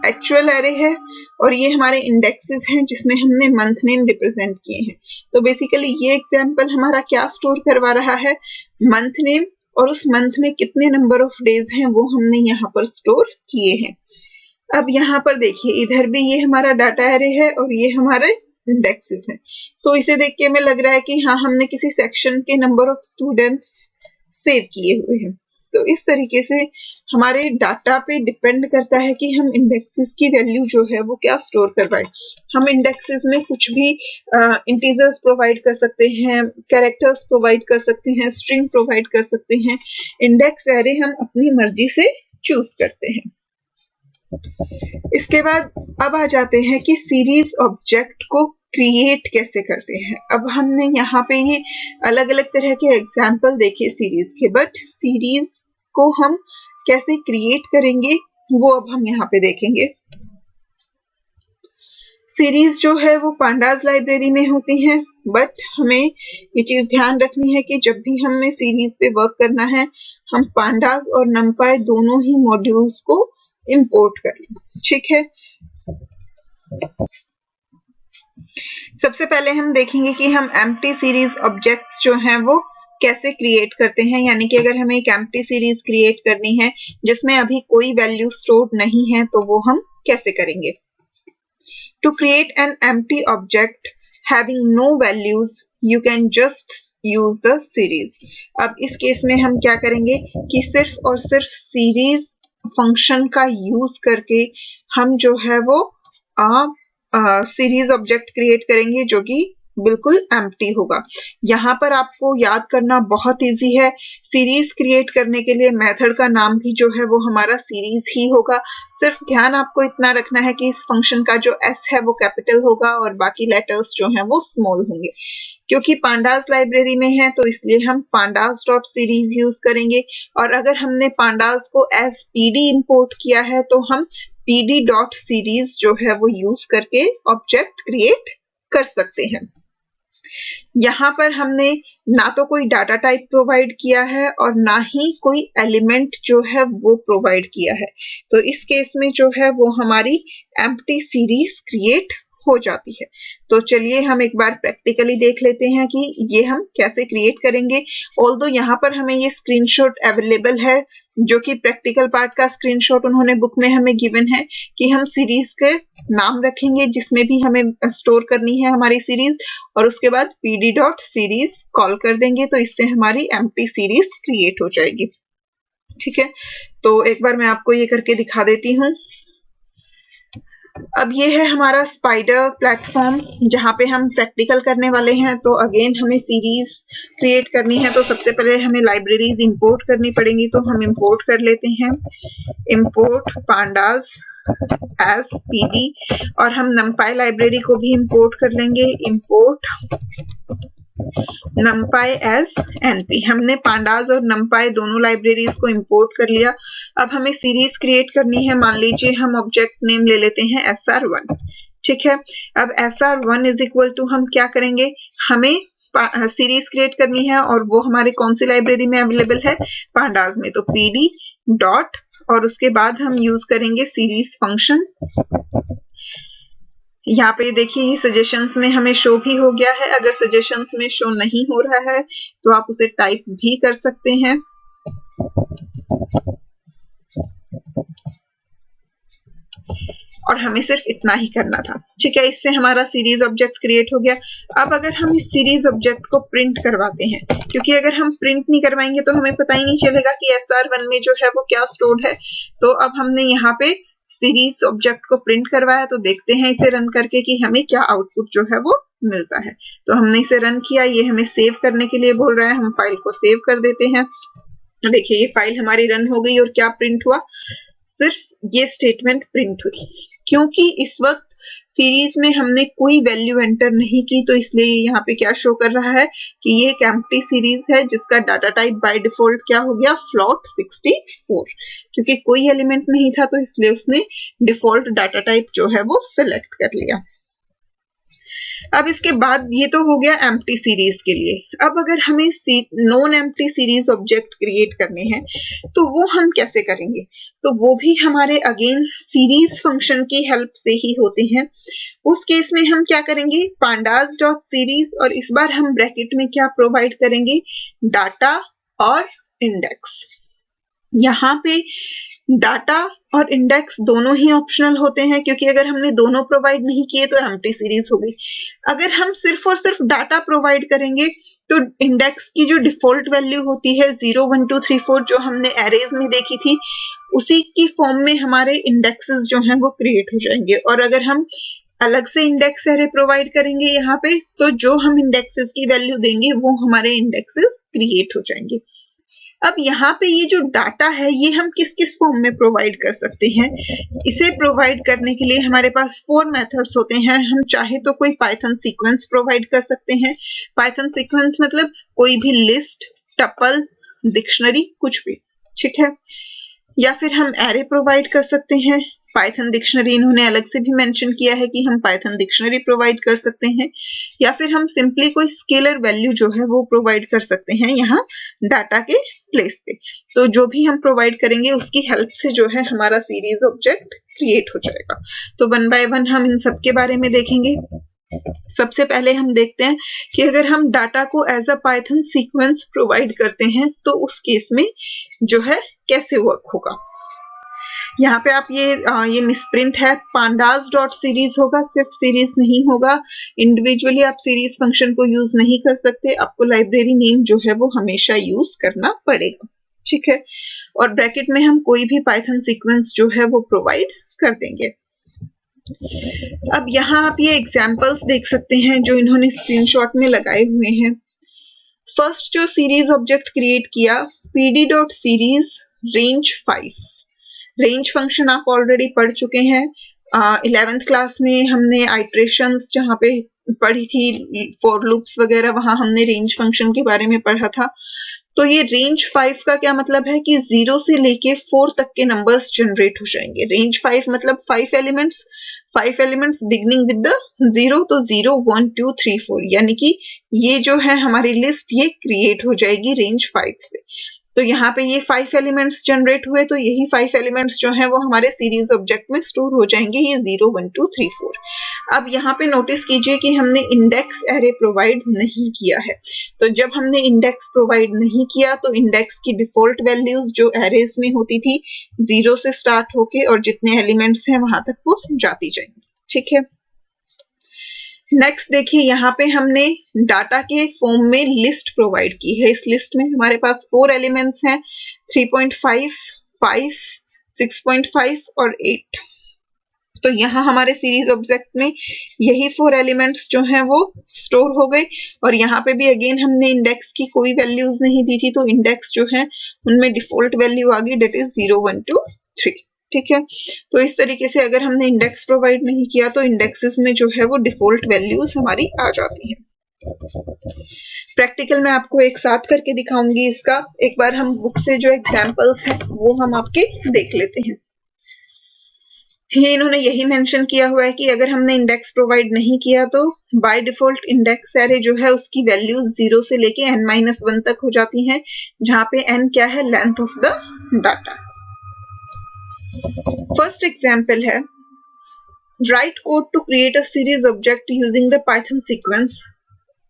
एक्चुअल एरे है और ये हमारे इंडेक्सेस हैं जिसमें हमने मंथ नेम रिप्रेजेंट किए हैं। तो बेसिकली ये एग्जाम्पल हमारा क्या स्टोर करवा रहा है? मंथ नेम, और उस मंथ में कितने नंबर ऑफ डेज हैं वो हमने यहाँ पर स्टोर किए हैं। अब यहाँ पर देखिए, इधर भी ये हमारा डाटा एरे है और ये हमारे इंडेक्सेस हैं। तो इसे देख के हमें लग रहा है कि हाँ, हमने किसी सेक्शन के नंबर ऑफ स्टूडेंट्स सेव किए हुए हैं। तो इस तरीके से हमारे डाटा पे डिपेंड करता है कि हम इंडेक्सेस की वैल्यू जो है वो क्या स्टोर करवाएं। हम इंडेक्सेस में कुछ भी इंटीजर्स प्रोवाइड कर सकते हैं, कैरेक्टर्स प्रोवाइड कर सकते हैं, स्ट्रिंग प्रोवाइड कर सकते हैं। इंडेक्स एरे हम अपनी मर्जी से चूज करते हैं। इसके बाद अब आ जाते हैं कि सीरीज ऑब्जेक्ट को क्रिएट कैसे करते हैं। अब हमने यहाँ पे ये अलग अलग तरह के एग्जाम्पल देखे सीरीज के, बट सीरीज को हम कैसे क्रिएट करेंगे वो अब हम यहाँ पे देखेंगे। सीरीज जो है वो पांडास लाइब्रेरी में होती हैं, बट हमें ये चीज ध्यान रखनी है कि जब भी हमें सीरीज पे वर्क करना है, हम पांडास और numpy दोनों ही मॉड्यूल्स को इंपोर्ट कर लें। ठीक है, सबसे पहले हम देखेंगे कि हम एम्प्टी सीरीज ऑब्जेक्ट्स जो हैं वो कैसे क्रिएट करते हैं। यानी कि अगर हमें एक एम्प्टी सीरीज क्रिएट करनी है जिसमें अभी कोई वैल्यू स्टोर्ड नहीं है तो वो हम कैसे करेंगे। To create an empty object having no values you can just use the series. अब इस केस में हम क्या करेंगे कि सिर्फ और सिर्फ सीरीज फंक्शन का यूज करके हम जो है वो सीरीज ऑब्जेक्ट क्रिएट करेंगे जो कि बिल्कुल एम्प्टी होगा। यहाँ पर आपको याद करना बहुत इजी है। सीरीज क्रिएट करने के लिए मेथड का नाम भी जो है वो हमारा सीरीज ही होगा। सिर्फ ध्यान आपको इतना रखना है कि इस फंक्शन का जो एस है वो कैपिटल होगा और बाकी लेटर्स जो हैं वो स्मॉल होंगे। क्योंकि पांडास लाइब्रेरी में है तो इसलिए हम pandas डॉट सीरीज यूज करेंगे, और अगर हमने pandas को एज pd इंपोर्ट किया है तो हम pd डॉट सीरीज जो है वो यूज करके ऑब्जेक्ट क्रिएट कर सकते हैं। यहाँ पर हमने ना तो कोई डाटा टाइप प्रोवाइड किया है और ना ही कोई एलिमेंट जो है वो प्रोवाइड किया है। तो इस केस में जो है वो हमारी एम्प्टी सीरीज क्रिएट हो जाती है। तो चलिए हम एक बार प्रैक्टिकली देख लेते हैं कि ये हम कैसे क्रिएट करेंगे। ऑल्दो यहाँ पर हमें ये स्क्रीनशॉट अवेलेबल है, जो कि प्रैक्टिकल पार्ट का स्क्रीनशॉट उन्होंने बुक में हमें गिवन है कि हम सीरीज के नाम रखेंगे जिसमें भी हमें स्टोर करनी है हमारी सीरीज, और उसके बाद pd.series कॉल कर देंगे तो इससे हमारी एम्प्टी सीरीज क्रिएट हो जाएगी। ठीक है, तो एक बार मैं आपको ये करके दिखा देती हूँ। अब ये है हमारा स्पाइडर प्लेटफॉर्म जहाँ पे हम प्रैक्टिकल करने वाले हैं। तो अगेन हमें सीरीज क्रिएट करनी है, तो सबसे पहले हमें लाइब्रेरीज इंपोर्ट करनी पड़ेंगी। तो हम इंपोर्ट कर लेते हैं, इंपोर्ट pandas एज pd, और हम numpy लाइब्रेरी को भी इंपोर्ट कर लेंगे, इंपोर्ट numpy एज np। हमने pandas और numpy दोनों लाइब्रेरीज को इंपोर्ट कर लिया। अब हमें सीरीज क्रिएट करनी है। मान लीजिए हम ऑब्जेक्ट नेम ले लेते हैं sr1। ठीक है, अब sr1 इज इक्वल टू हम क्या करेंगे, हमें सीरीज क्रिएट करनी है और वो हमारे कौन सी लाइब्रेरी में अवेलेबल है, pandas में। तो pd डॉट और उसके बाद हम यूज करेंगे सीरीज फंक्शन। यहाँ पे देखिए ये सजेशंस में हमें शो भी हो गया है। अगर सजेशंस में शो नहीं हो रहा है तो आप उसे टाइप भी कर सकते हैं। और हमें सिर्फ इतना ही करना था। ठीक है, इससे हमारा सीरीज ऑब्जेक्ट क्रिएट हो गया। अब अगर हम इस सीरीज ऑब्जेक्ट को प्रिंट करवाते हैं, क्योंकि अगर हम प्रिंट नहीं करवाएंगे तो हमें पता ही नहीं चलेगा कि sr1 में जो है वो क्या स्टोर्ड है। तो अब हमने यहाँ पे सीरीज ऑब्जेक्ट को प्रिंट करवाया, तो देखते हैं इसे रन करके कि हमें क्या आउटपुट जो है वो मिलता है। तो हमने इसे रन किया, ये हमें सेव करने के लिए बोल रहा है। हम फाइल को सेव कर देते हैं। देखिए ये फाइल हमारी रन हो गई और क्या प्रिंट हुआ, सिर्फ ये स्टेटमेंट प्रिंट हुई। क्योंकि इस वक्त सीरीज में हमने कोई वैल्यू एंटर नहीं की, तो इसलिए यहाँ पे क्या शो कर रहा है कि ये एक एम्प्टी सीरीज है जिसका डाटा टाइप बाय डिफॉल्ट क्या हो गया, फ्लोट 64। क्योंकि कोई एलिमेंट नहीं था तो इसलिए उसने डिफॉल्ट डाटा टाइप जो है वो सिलेक्ट कर लिया। अब इसके बाद ये तो हो गया एम्प्टी सीरीज के लिए। अब अगर हमें non empty series object create करने हैं तो वो हम कैसे करेंगे, तो वो भी हमारे अगेन सीरीज फंक्शन की हेल्प से ही होते हैं। उस केस में हम क्या करेंगे, pandas डॉट सीरीज, और इस बार हम ब्रैकेट में क्या प्रोवाइड करेंगे, डाटा और इंडेक्स। यहाँ पे डाटा और इंडेक्स दोनों ही ऑप्शनल होते हैं, क्योंकि अगर हमने दोनों प्रोवाइड नहीं किए तो एम्प्टी सीरीज हो गई। अगर हम सिर्फ और सिर्फ डाटा प्रोवाइड करेंगे तो इंडेक्स की जो डिफॉल्ट वैल्यू होती है 0 1 2 3 4 जो हमने एरेज में देखी थी, उसी की फॉर्म में हमारे इंडेक्सेस जो हैं वो क्रिएट हो जाएंगे। और अगर हम अलग से इंडेक्स एरे प्रोवाइड करेंगे यहाँ पे, तो जो हम इंडेक्सेस की वैल्यू देंगे वो हमारे इंडेक्सेस क्रिएट हो जाएंगे। अब यहाँ पे ये जो डाटा है ये हम किस किस फॉर्म में प्रोवाइड कर सकते हैं, इसे प्रोवाइड करने के लिए हमारे पास 4 मेथड्स होते हैं। हम चाहे तो कोई पाइथन सीक्वेंस प्रोवाइड कर सकते हैं। पाइथन सीक्वेंस मतलब कोई भी लिस्ट, टपल, डिक्शनरी, कुछ भी। ठीक है, या फिर हम एरे प्रोवाइड कर सकते हैं। पाइथन डिक्शनरी इन्होंने अलग से भी मेंशन किया है कि हम पाइथन डिक्शनरी प्रोवाइड कर सकते हैं, या फिर हम सिंपली कोई स्केलर वैल्यू जो है वो प्रोवाइड कर सकते हैं यहाँ डाटा के प्लेस पे। तो जो भी हम प्रोवाइड करेंगे उसकी हेल्प से जो है हमारा सीरीज ऑब्जेक्ट क्रिएट हो जाएगा। तो वन बाय वन हम इन सब के बारे में देखेंगे। सबसे पहले हम देखते हैं कि अगर हम डाटा को as a Python sequence provide करते हैं तो उस केस में जो है कैसे वर्क होगा। यहाँ पे आप ये मिसप्रिंट है, pandas डॉट सीरीज होगा, सिर्फ सीरीज नहीं होगा। इंडिविजुअली आप सीरीज फंक्शन को यूज नहीं कर सकते, आपको लाइब्रेरी नेम जो है वो हमेशा यूज करना पड़ेगा। ठीक है, और ब्रैकेट में हम कोई भी पाइथन सीक्वेंस जो है वो प्रोवाइड कर देंगे। अब यहाँ आप ये एग्जाम्पल्स देख सकते हैं जो इन्होंने स्क्रीनशॉट में लगाए हुए हैं। फर्स्ट जो सीरीज ऑब्जेक्ट क्रिएट किया, pd dot series range 5। Range function आप ऑलरेडी पढ़ चुके हैं। 11th क्लास में हमने आइट्रेशंस जहाँ पे पढ़ी थी, फॉर लूप्स वगैरह, वहां हमने रेंज फंक्शन के बारे में पढ़ा था। तो ये रेंज 5 का क्या मतलब है कि 0 से लेके 4 तक के नंबर्स जनरेट हो जाएंगे। रेंज 5 मतलब 5 elements, 5 elements beginning with the 0, तो 0 1 2 3 4, यानी कि ये जो है हमारी लिस्ट ये क्रिएट हो जाएगी रेंज 5 से। तो यहाँ पे ये 5 एलिमेंट्स जनरेट हुए, तो यही 5 एलिमेंट्स जो हैं वो हमारे सीरीज ऑब्जेक्ट में स्टोर हो जाएंगे, ये 0 1 2 3 4। अब यहाँ पे नोटिस कीजिए कि हमने इंडेक्स एरे प्रोवाइड नहीं किया है। तो जब हमने इंडेक्स प्रोवाइड नहीं किया तो इंडेक्स की डिफॉल्ट वैल्यूज जो एरेज में होती थी 0 से स्टार्ट होके और जितने एलिमेंट्स हैं वहां तक वो जाती जाएंगी। ठीक है, नेक्स्ट देखिए, यहाँ पे हमने डाटा के फॉर्म में लिस्ट प्रोवाइड की है। इस लिस्ट में हमारे पास 4 एलिमेंट्स हैं, 3.5, 5, 6.5 और 8। तो यहाँ हमारे सीरीज ऑब्जेक्ट में यही 4 एलिमेंट्स जो हैं वो स्टोर हो गए, और यहाँ पे भी अगेन हमने इंडेक्स की कोई वैल्यूज नहीं दी थी, तो इंडेक्स जो है उनमें डिफॉल्ट वैल्यू आ गई, डेट इज 0 1 2 3। ठीक है, तो इस तरीके से अगर हमने इंडेक्स प्रोवाइड नहीं किया तो इंडेक्सेस में जो है वो डिफॉल्ट वैल्यूज हमारी आ जाती हैं। प्रैक्टिकल में आपको एक साथ करके दिखाऊंगी इसका। एक बार हम बुक से जो एग्जांपल्स हैं वो हम आपके देख लेते हैं। ये इन्होंने यही मेंशन किया हुआ है कि अगर हमने इंडेक्स प्रोवाइड नहीं किया तो बाय डिफॉल्ट इंडेक्स एरे जो है उसकी वैल्यूज 0 से लेके n-1 तक हो जाती हैं, जहां पे n क्या है, length of the data. First example है, write code to create a series object using the Python sequence.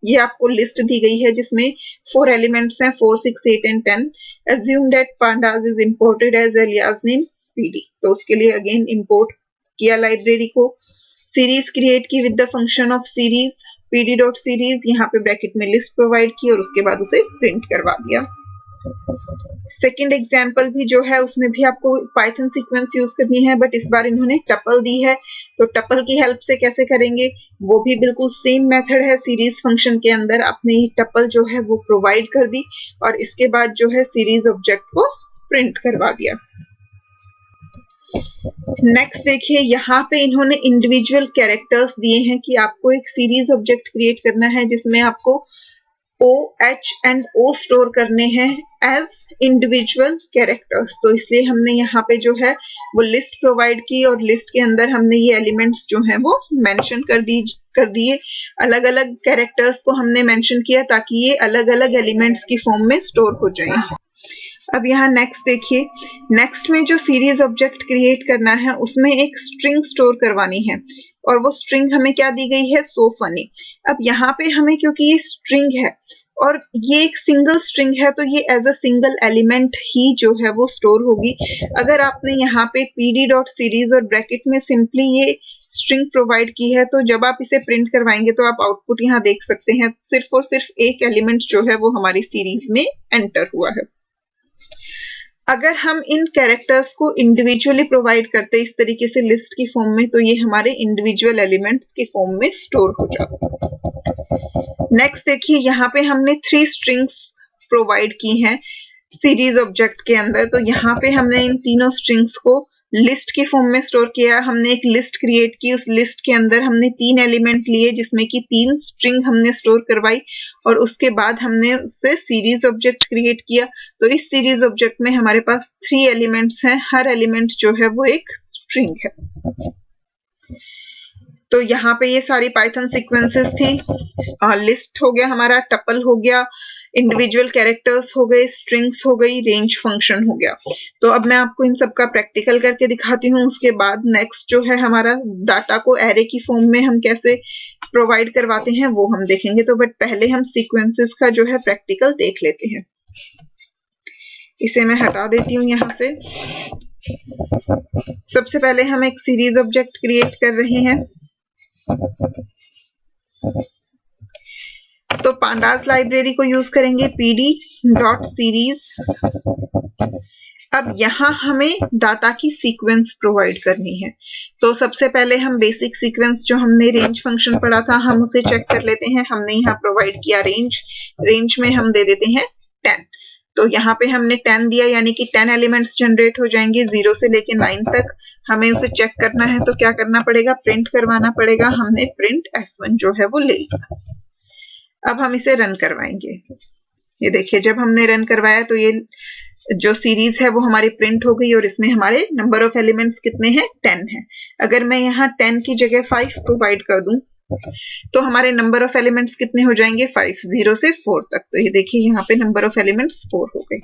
ये आपको लिस्ट दी गई है जिसमें 4 एलिमेंट्स हैं, 4 6 8 and 10। assume that pandas is imported as alias name pd। तो उसके लिए अगेन इंपोर्ट किया लाइब्रेरी को, सीरीज क्रिएट की with the function of series pd dot series, यहाँ पे ब्रैकेट में लिस्ट प्रोवाइड की और उसके बाद उसे प्रिंट करवा दिया। सेकेंड एग्जाम्पल भी जो है उसमें भी आपको पाइथन सीक्वेंस यूज करनी है, बट इस बार इन्होंने टपल दी है, तो टपल की हेल्प से कैसे करेंगे, वो भी बिल्कुल सेम मेथड है। सीरीज फंक्शन के अंदर आपने ये टपल जो है वो प्रोवाइड कर दी और इसके बाद जो है सीरीज ऑब्जेक्ट को प्रिंट करवा दिया। नेक्स्ट देखिए, यहाँ पे इन्होंने इंडिविजुअल कैरेक्टर्स दिए हैं कि आपको एक सीरीज ऑब्जेक्ट क्रिएट करना है जिसमें आपको O, H and O store करने हैं एज इंडिविजुअल कैरेक्टर्स। तो इसलिए हमने यहाँ पे जो है वो लिस्ट प्रोवाइड की और लिस्ट के अंदर हमने ये एलिमेंट्स जो हैं वो मेंशन कर दिए। अलग अलग कैरेक्टर्स को हमने मेंशन किया ताकि ये अलग अलग एलिमेंट्स की फॉर्म में स्टोर हो जाएं। अब यहाँ नेक्स्ट देखिए, नेक्स्ट में जो सीरीज ऑब्जेक्ट क्रिएट करना है उसमें एक स्ट्रिंग स्टोर करवानी है और वो स्ट्रिंग हमें क्या दी गई है, सो फनी। अब यहाँ पे हमें, क्योंकि ये स्ट्रिंग है और ये एक सिंगल स्ट्रिंग है, तो ये एज अ सिंगल एलिमेंट ही जो है वो स्टोर होगी। अगर आपने यहाँ पे pd डॉट सीरीज और ब्रैकेट में सिंपली ये स्ट्रिंग प्रोवाइड की है तो जब आप इसे प्रिंट करवाएंगे तो आप आउटपुट यहाँ देख सकते हैं, सिर्फ और सिर्फ एक एलिमेंट जो है वो हमारी सीरीज में एंटर हुआ है। अगर हम इन कैरेक्टर्स को इंडिविजुअली प्रोवाइड करते इस तरीके से लिस्ट की फॉर्म में, तो ये हमारे इंडिविजुअल एलिमेंट की फॉर्म में स्टोर हो जाता। नेक्स्ट देखिए, यहाँ पे हमने 3 स्ट्रिंग्स प्रोवाइड की हैं सीरीज ऑब्जेक्ट के अंदर, तो यहाँ पे हमने इन तीनों स्ट्रिंग्स को लिस्ट की फॉर्म में स्टोर किया। हमने एक लिस्ट क्रिएट की, उस लिस्ट के अंदर हमने 3 एलिमेंट लिए जिसमें कि 3 स्ट्रिंग हमने स्टोर करवाई और उसके बाद हमने उससे सीरीज ऑब्जेक्ट क्रिएट किया। तो इस सीरीज ऑब्जेक्ट में हमारे पास 3 एलिमेंट्स हैं, हर एलिमेंट जो है वो एक स्ट्रिंग है। तो यहाँ पे ये सारी पाइथन सीक्वेंसेस थी, लिस्ट हो गया हमारा, टपल हो गया, इंडिविजुअल कैरेक्टर्स हो गए, स्ट्रिंग्स हो गई, रेंज फंक्शन हो गया। तो अब मैं आपको इन सब का प्रैक्टिकल करके दिखाती हूँ। उसके बाद नेक्स्ट जो है हमारा डाटा को एरे की फॉर्म में हम कैसे प्रोवाइड करवाते हैं वो हम देखेंगे। तो बट पहले हम सीक्वेंसेस का जो है प्रैक्टिकल देख लेते हैं। इसे मैं हटा देती हूँ यहाँ से। सबसे पहले हम एक सीरीज ऑब्जेक्ट क्रिएट कर रहे हैं। तो पांडास लाइब्रेरी को यूज करेंगे pd डॉट सीरीज। अब यहाँ हमें डाटा की सीक्वेंस प्रोवाइड करनी है। तो सबसे पहले हम बेसिक सीक्वेंस जो हमने रेंज फंक्शन पढ़ा था हम उसे चेक कर लेते हैं। हमने यहाँ प्रोवाइड किया रेंज में हम दे देते हैं 10। तो यहाँ पे हमने 10 दिया, यानी कि 10 एलिमेंट्स जनरेट हो जाएंगे 0 से लेके 9 तक। हमें उसे चेक करना है तो क्या करना पड़ेगा, प्रिंट करवाना पड़ेगा। हमने प्रिंट s1 जो है वो ले लिया। अब हम इसे रन करवाएंगे। ये देखिए, जब हमने रन करवाया तो ये जो सीरीज है वो हमारी प्रिंट हो गई और इसमें हमारे नंबर ऑफ एलिमेंट्स कितने हैं, 10 है। अगर मैं यहाँ 10 की जगह 5 प्रोवाइड कर दूं तो हमारे नंबर ऑफ एलिमेंट्स कितने हो जाएंगे, 5, 0 से 4 तक। तो ये देखिए यहाँ पे नंबर ऑफ एलिमेंट्स 4 हो गए।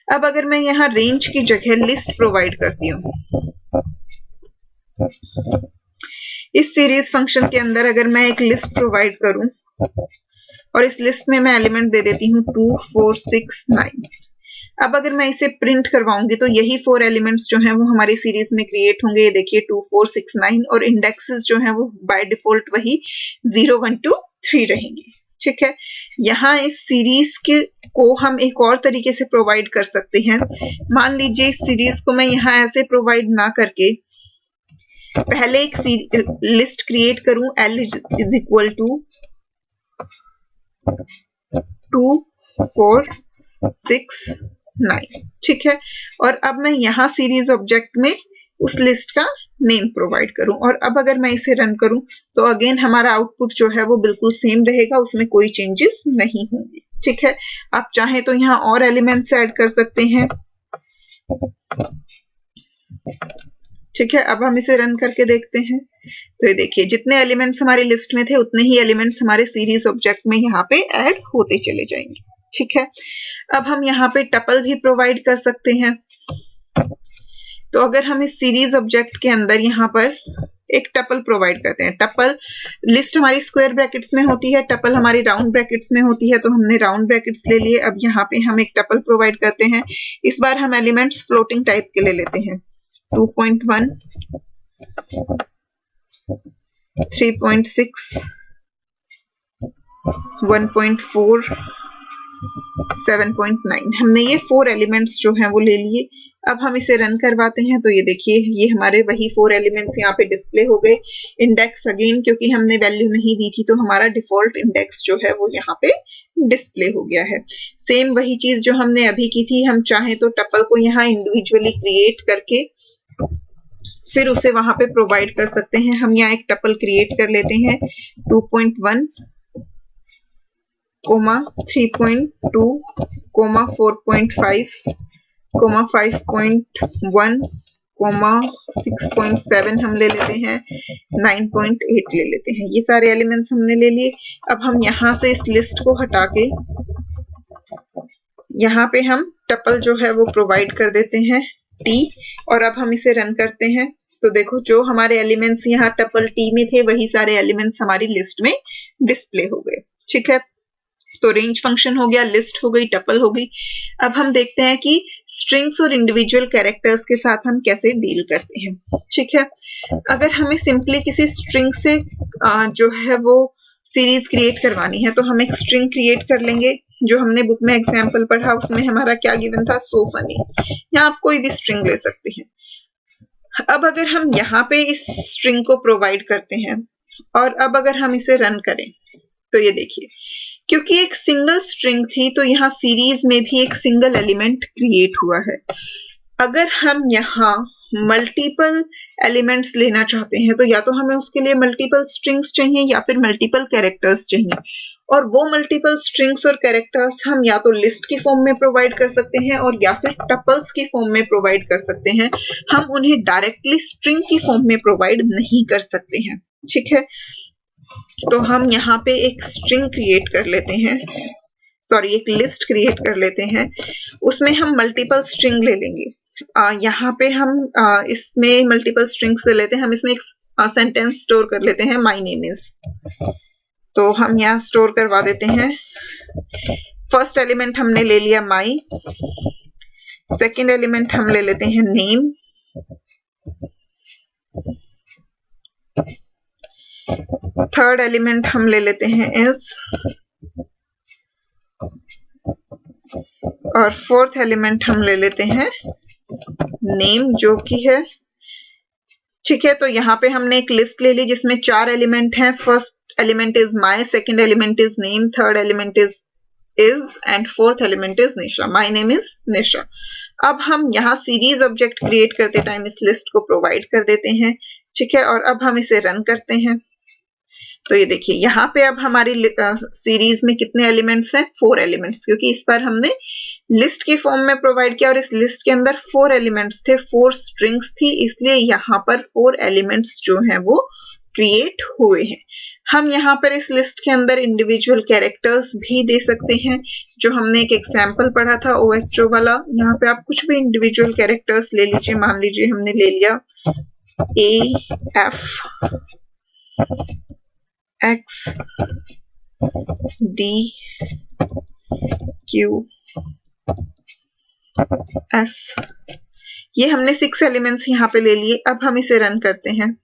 अब अगर मैं यहाँ रेंज की जगह लिस्ट प्रोवाइड करती हूँ, इस सीरीज फंक्शन के अंदर अगर मैं एक लिस्ट प्रोवाइड करूं और इस लिस्ट में मैं एलिमेंट दे देती हूँ 2, 4, 6, 9। अब अगर मैं इसे प्रिंट करवाऊंगी तो यही 4 एलिमेंट्स जो हैं वो हमारी सीरीज में क्रिएट होंगे। ये देखिए 2, 4, 6, 9 और इंडेक्सेस जो हैं वो बाय डिफॉल्ट वही 0, 1, 2, 3 रहेंगे। ठीक है, यहाँ इस सीरीज के को हम एक और तरीके से प्रोवाइड कर सकते हैं। मान लीजिए इस सीरीज को मैं यहाँ ऐसे प्रोवाइड ना करके पहले एक लिस्ट क्रिएट करूं, L इज इक्वल टू 2, 4, 6, 9। ठीक है, और अब मैं यहाँ सीरीज ऑब्जेक्ट में उस लिस्ट का नेम प्रोवाइड करूं और अब अगर मैं इसे रन करूं तो अगेन हमारा आउटपुट जो है वो बिल्कुल सेम रहेगा, उसमें कोई चेंजेस नहीं होंगे। ठीक है, आप चाहें तो यहाँ और एलिमेंट्स ऐड कर सकते हैं। ठीक है, अब हम इसे रन करके देखते हैं। तो ये देखिए जितने एलिमेंट्स हमारी लिस्ट में थे उतने ही एलिमेंट्स हमारे सीरीज ऑब्जेक्ट में यहाँ पे ऐड होते चले जाएंगे। ठीक है, अब हम यहाँ पे टपल भी प्रोवाइड कर सकते हैं। तो अगर हम इस सीरीज ऑब्जेक्ट के अंदर यहाँ पर एक टपल प्रोवाइड करते हैं, टपल लिस्ट हमारी स्क्वायर ब्रैकेट्स में होती है, टपल हमारी राउंड ब्रैकेट्स में होती है, तो हमने राउंड ब्रैकेट्स ले लिए। अब यहाँ पे हम एक टपल प्रोवाइड करते हैं। इस बार हम एलिमेंट्स फ्लोटिंग टाइप के ले लेते हैं, 2.1, 3.6, 1.4, 7.9। हमने ये 4 एलिमेंट्स जो हैं वो ले लिए। अब हम इसे रन करवाते हैं तो ये देखिए ये हमारे वही 4 एलिमेंट्स यहाँ पे डिस्प्ले हो गए। इंडेक्स अगेन क्योंकि हमने वैल्यू नहीं दी थी तो हमारा डिफॉल्ट इंडेक्स जो है वो यहाँ पे डिस्प्ले हो गया है। सेम वही चीज जो हमने अभी की थी, हम चाहें तो टपल को यहाँ इंडिविजुअली क्रिएट करके फिर उसे वहां पे प्रोवाइड कर सकते हैं। हम यहाँ एक टपल क्रिएट कर लेते हैं, 2.1, 3.2, 4.5, 5.1, 6.7 हम ले लेते हैं, 9.8 ले लेते हैं। ये सारे एलिमेंट्स हमने ले लिए। अब हम यहाँ से इस लिस्ट को हटा के यहाँ पे हम टपल जो है वो प्रोवाइड कर देते हैं T, और अब हम इसे रन करते हैं तो देखो जो हमारे एलिमेंट्स यहाँ टपल T में थे वही सारे एलिमेंट्स हमारी लिस्ट में डिस्प्ले हो गए। ठीक है, तो रेंज फंक्शन हो गया, लिस्ट हो गई, टपल हो गई। अब हम देखते हैं कि स्ट्रिंग्स और इंडिविजुअल कैरेक्टर्स के साथ हम कैसे डील करते हैं। ठीक है, अगर हमें सिंपली किसी स्ट्रिंग से जो है वो सीरीज क्रिएट करवानी है तो हम एक स्ट्रिंग क्रिएट कर लेंगे। जो हमने बुक में एग्जाम्पल पढ़ा उसमें हमारा क्या गिवन था, सो फनी। यहाँ आप कोई भी स्ट्रिंग ले सकते हैं। अब अगर हम यहाँ पे इस स्ट्रिंग को प्रोवाइड करते हैं और अब अगर हम इसे रन करें तो ये देखिए क्योंकि एक सिंगल स्ट्रिंग थी तो यहाँ सीरीज में भी एक सिंगल एलिमेंट क्रिएट हुआ है। अगर हम यहाँ मल्टीपल एलिमेंट्स लेना चाहते हैं तो या तो हमें उसके लिए मल्टीपल स्ट्रिंग्स चाहिए या फिर मल्टीपल कैरेक्टर्स चाहिए, और वो मल्टीपल स्ट्रिंग्स और कैरेक्टर्स हम या तो लिस्ट की फॉर्म में प्रोवाइड कर सकते हैं और या फिर टपल्स की फॉर्म में प्रोवाइड कर सकते हैं। हम उन्हें डायरेक्टली स्ट्रिंग की फॉर्म में प्रोवाइड नहीं कर सकते हैं। ठीक है, तो हम यहाँ पे एक स्ट्रिंग क्रिएट कर लेते हैं, सॉरी एक लिस्ट क्रिएट कर लेते हैं, उसमें हम मल्टीपल स्ट्रिंग ले लेंगे। यहाँ पे हम इसमें मल्टीपल स्ट्रिंग्स ले लेते हैं, हम इसमें एक सेंटेंस स्टोर कर लेते हैं, माय नेम इज। तो हम यहाँ स्टोर करवा देते हैं। फर्स्ट एलिमेंट हमने ले लिया माई, सेकेंड एलिमेंट हम ले लेते हैं नेम, थर्ड एलिमेंट हम ले लेते हैं इज, और फोर्थ एलिमेंट हम ले लेते हैं नेम जो कि है। ठीक है, तो यहाँ पे हमने एक लिस्ट ले ली जिसमें 4 एलिमेंट हैं। First element is my, second element is name, third element is and fourth element is Nisha. My name is Nisha. अब हम यहाँ सीरीज ऑब्जेक्ट क्रिएट करते टाइम इस लिस्ट को प्रोवाइड कर देते हैं। ठीक है, और अब हम इसे रन करते हैं तो ये देखिए यहाँ पे अब हमारी सीरीज में कितने एलिमेंट्स हैं, 4 एलिमेंट्स, क्योंकि इस बार हमने लिस्ट के फॉर्म में प्रोवाइड किया और इस लिस्ट के अंदर 4 एलिमेंट्स थे, 4 स्ट्रिंग्स थी, इसलिए यहाँ पर 4 एलिमेंट्स जो हैं वो क्रिएट हुए हैं। हम यहाँ पर इस लिस्ट के अंदर इंडिविजुअल कैरेक्टर्स भी दे सकते हैं, जो हमने एक एग्जाम्पल पढ़ा था OHO वाला। यहाँ पे आप कुछ भी इंडिविजुअल कैरेक्टर्स ले लीजिए, मान लीजिए हमने ले लिया AF X D Q S, ये हमने 6 एलिमेंट्स यहाँ पे ले लिए। अब हम इसे रन करते हैं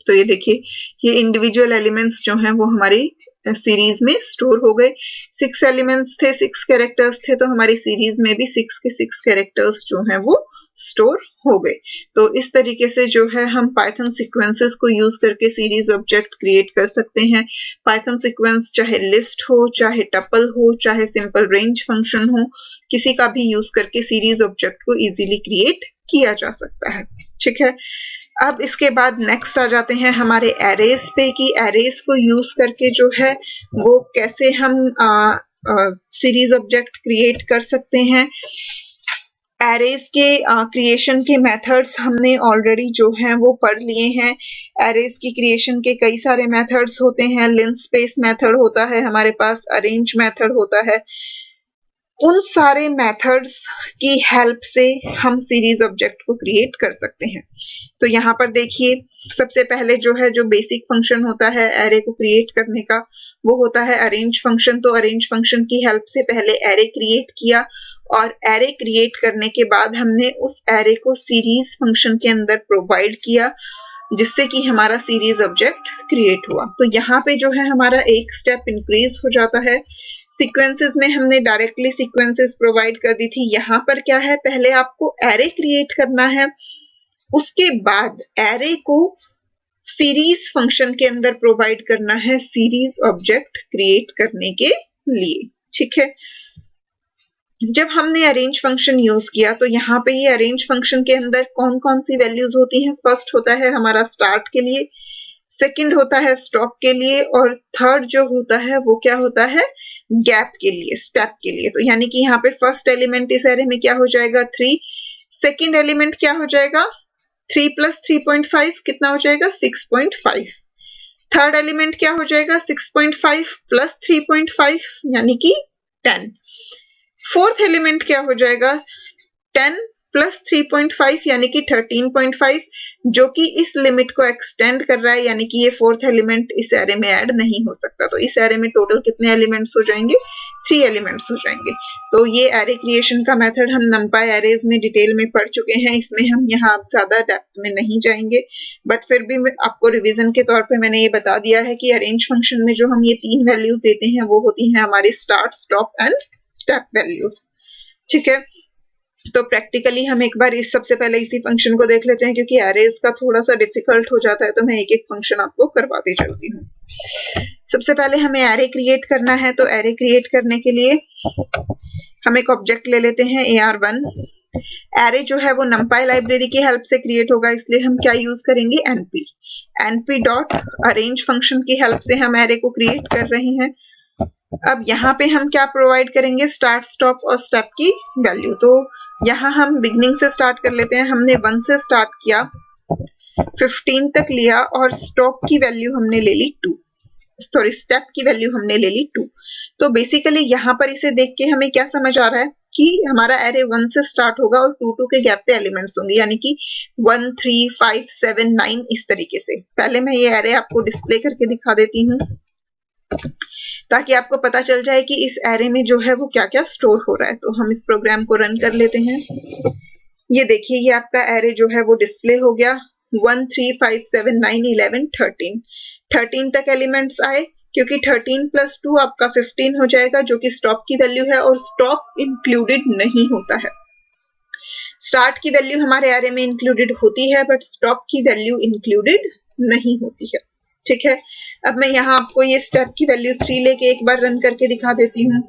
तो ये देखिए, ये इंडिविजुअल एलिमेंट्स जो हैं वो हमारी सीरीज में स्टोर हो गए। 6 एलिमेंट्स थे, 6 कैरेक्टर्स थे, तो हमारी सीरीज में भी 6 के 6 कैरेक्टर्स जो हैं वो स्टोर हो गए। तो इस तरीके से जो है हम पाइथन सीक्वेंसेस को यूज करके सीरीज ऑब्जेक्ट क्रिएट कर सकते हैं। पाइथन सीक्वेंस चाहे लिस्ट हो, चाहे टपल हो, चाहे सिंपल रेंज फंक्शन हो, किसी का भी यूज करके सीरीज ऑब्जेक्ट को इजीली क्रिएट किया जा सकता है। ठीक है, अब इसके बाद नेक्स्ट आ जाते हैं हमारे एरेज पे कि एरेज को यूज करके जो है वो कैसे हम सीरीज ऑब्जेक्ट क्रिएट कर सकते हैं। एरेज के क्रिएशन के मेथड्स हमने ऑलरेडी जो हैं वो पढ़ लिए हैं। एरेज की क्रिएशन के कई सारे मेथड्स होते हैं, लिनस्पेस मेथड होता है हमारे पास, अरेंज मेथड होता है। उन सारे मेथड्स की हेल्प से हम सीरीज ऑब्जेक्ट को क्रिएट कर सकते हैं। तो यहाँ पर देखिए, सबसे पहले जो है जो बेसिक फंक्शन होता है एरे को क्रिएट करने का, वो होता है अरेंज फंक्शन। तो अरेंज फंक्शन की हेल्प से पहले एरे क्रिएट किया और एरे क्रिएट करने के बाद हमने उस एरे को सीरीज फंक्शन के अंदर प्रोवाइड किया, जिससे कि हमारा सीरीज ऑब्जेक्ट क्रिएट हुआ। तो यहाँ पे जो है हमारा एक स्टेप इंक्रीज हो जाता है। सीक्वेंसेस में हमने डायरेक्टली सीक्वेंसेस प्रोवाइड कर दी थी, यहाँ पर क्या है, पहले आपको एरे क्रिएट करना है, उसके बाद एरे को सीरीज फंक्शन के अंदर प्रोवाइड करना है सीरीज ऑब्जेक्ट क्रिएट करने के लिए। ठीक है, जब हमने अरेंज फंक्शन यूज किया तो यहाँ पे ये अरेंज फंक्शन के अंदर कौन कौन सी वैल्यूज होती हैं। फर्स्ट होता है हमारा स्टार्ट के लिए, सेकंड होता है स्टॉप के लिए, और थर्ड जो होता है वो क्या होता है, गैप के लिए, स्टेप के लिए। तो यानी कि यहाँ पे फर्स्ट एलिमेंट इस एरे में क्या हो जाएगा 3, सेकंड एलिमेंट क्या हो जाएगा 3 प्लस 3.5 कितना हो जाएगा 6.5, थर्ड एलिमेंट क्या हो जाएगा 6.5 प्लस 3.5 यानी कि 10, फोर्थ एलिमेंट क्या हो जाएगा 10 प्लस 3.5 यानी कि 13.5, जो कि इस लिमिट को एक्सटेंड कर रहा है, यानी कि ये फोर्थ एलिमेंट इस एरे में ऐड नहीं हो सकता। तो इस एरे में टोटल कितने एलिमेंट्स हो जाएंगे, 3 एलिमेंट्स हो जाएंगे। तो ये एरे क्रिएशन का मेथड हम नंपाई एरेज में डिटेल में पढ़ चुके हैं, इसमें हम यहाँ ज्यादा डेप्थ में नहीं जाएंगे, बट फिर भी आपको रिवीजन के तौर पे मैंने ये बता दिया है कि अरेंज फंक्शन में जो हम ये 3 वैल्यूज देते हैं वो होती हैं हमारी start, stop and step values. ठीक है, तो प्रैक्टिकली हम एक बार इस सबसे पहले इसी फंक्शन को देख लेते हैं, क्योंकि एरेज का थोड़ा सा डिफिकल्ट हो जाता है, तो मैं एक एक फंक्शन आपको करवाती चलती हूँ। सबसे पहले हमें एरे क्रिएट करना है, तो एरे क्रिएट करने के लिए हम एक ऑब्जेक्ट ले लेते हैं AR1। एरे जो है वो नंपाई लाइब्रेरी की हेल्प से क्रिएट होगा, इसलिए हम क्या यूज करेंगे np डॉट अरेंज फंक्शन की हेल्प से हम एरे को क्रिएट कर रहे हैं। अब यहाँ पे हम क्या प्रोवाइड करेंगे, स्टार्ट, स्टॉप और स्टेप की वैल्यू। तो यहाँ हम बिगनिंग से स्टार्ट कर लेते हैं, हमने 1 से स्टार्ट किया, 15 तक लिया और स्टॉप की वैल्यू हमने ले ली 2, सॉरी स्टेप की वैल्यू हमने ले ली 2। तो बेसिकली यहाँ पर इसे देख के हमें क्या समझ आ रहा है कि हमारा एरे 1 से स्टार्ट होगा और 2 2 के गैप पे एलिमेंट्स होंगे, यानी कि 1 3 5 7 9 इस तरीके से। पहले मैं ये एरे आपको डिस्प्ले करके दिखा देती हूँ ताकि आपको पता चल जाए कि इस एरे में जो है वो क्या क्या स्टोर हो रहा है। तो हम इस प्रोग्राम को रन कर लेते हैं। ये देखिए, ये आपका एरे जो है वो डिस्प्ले हो गया, 1 3 5 7 9 11 13 तक एलिमेंट्स आए, क्योंकि 13 प्लस 2 आपका 15 हो जाएगा, जो कि स्टॉप की वैल्यू है, और स्टॉप इंक्लूडेड नहीं होता है। स्टार्ट की वैल्यू हमारे एरे में इंक्लूडेड होती है, बट स्टॉप की वैल्यू इंक्लूडेड नहीं होती है। ठीक है, अब मैं यहाँ आपको ये स्टेप की वैल्यू 3 लेके एक बार रन करके दिखा देती हूँ।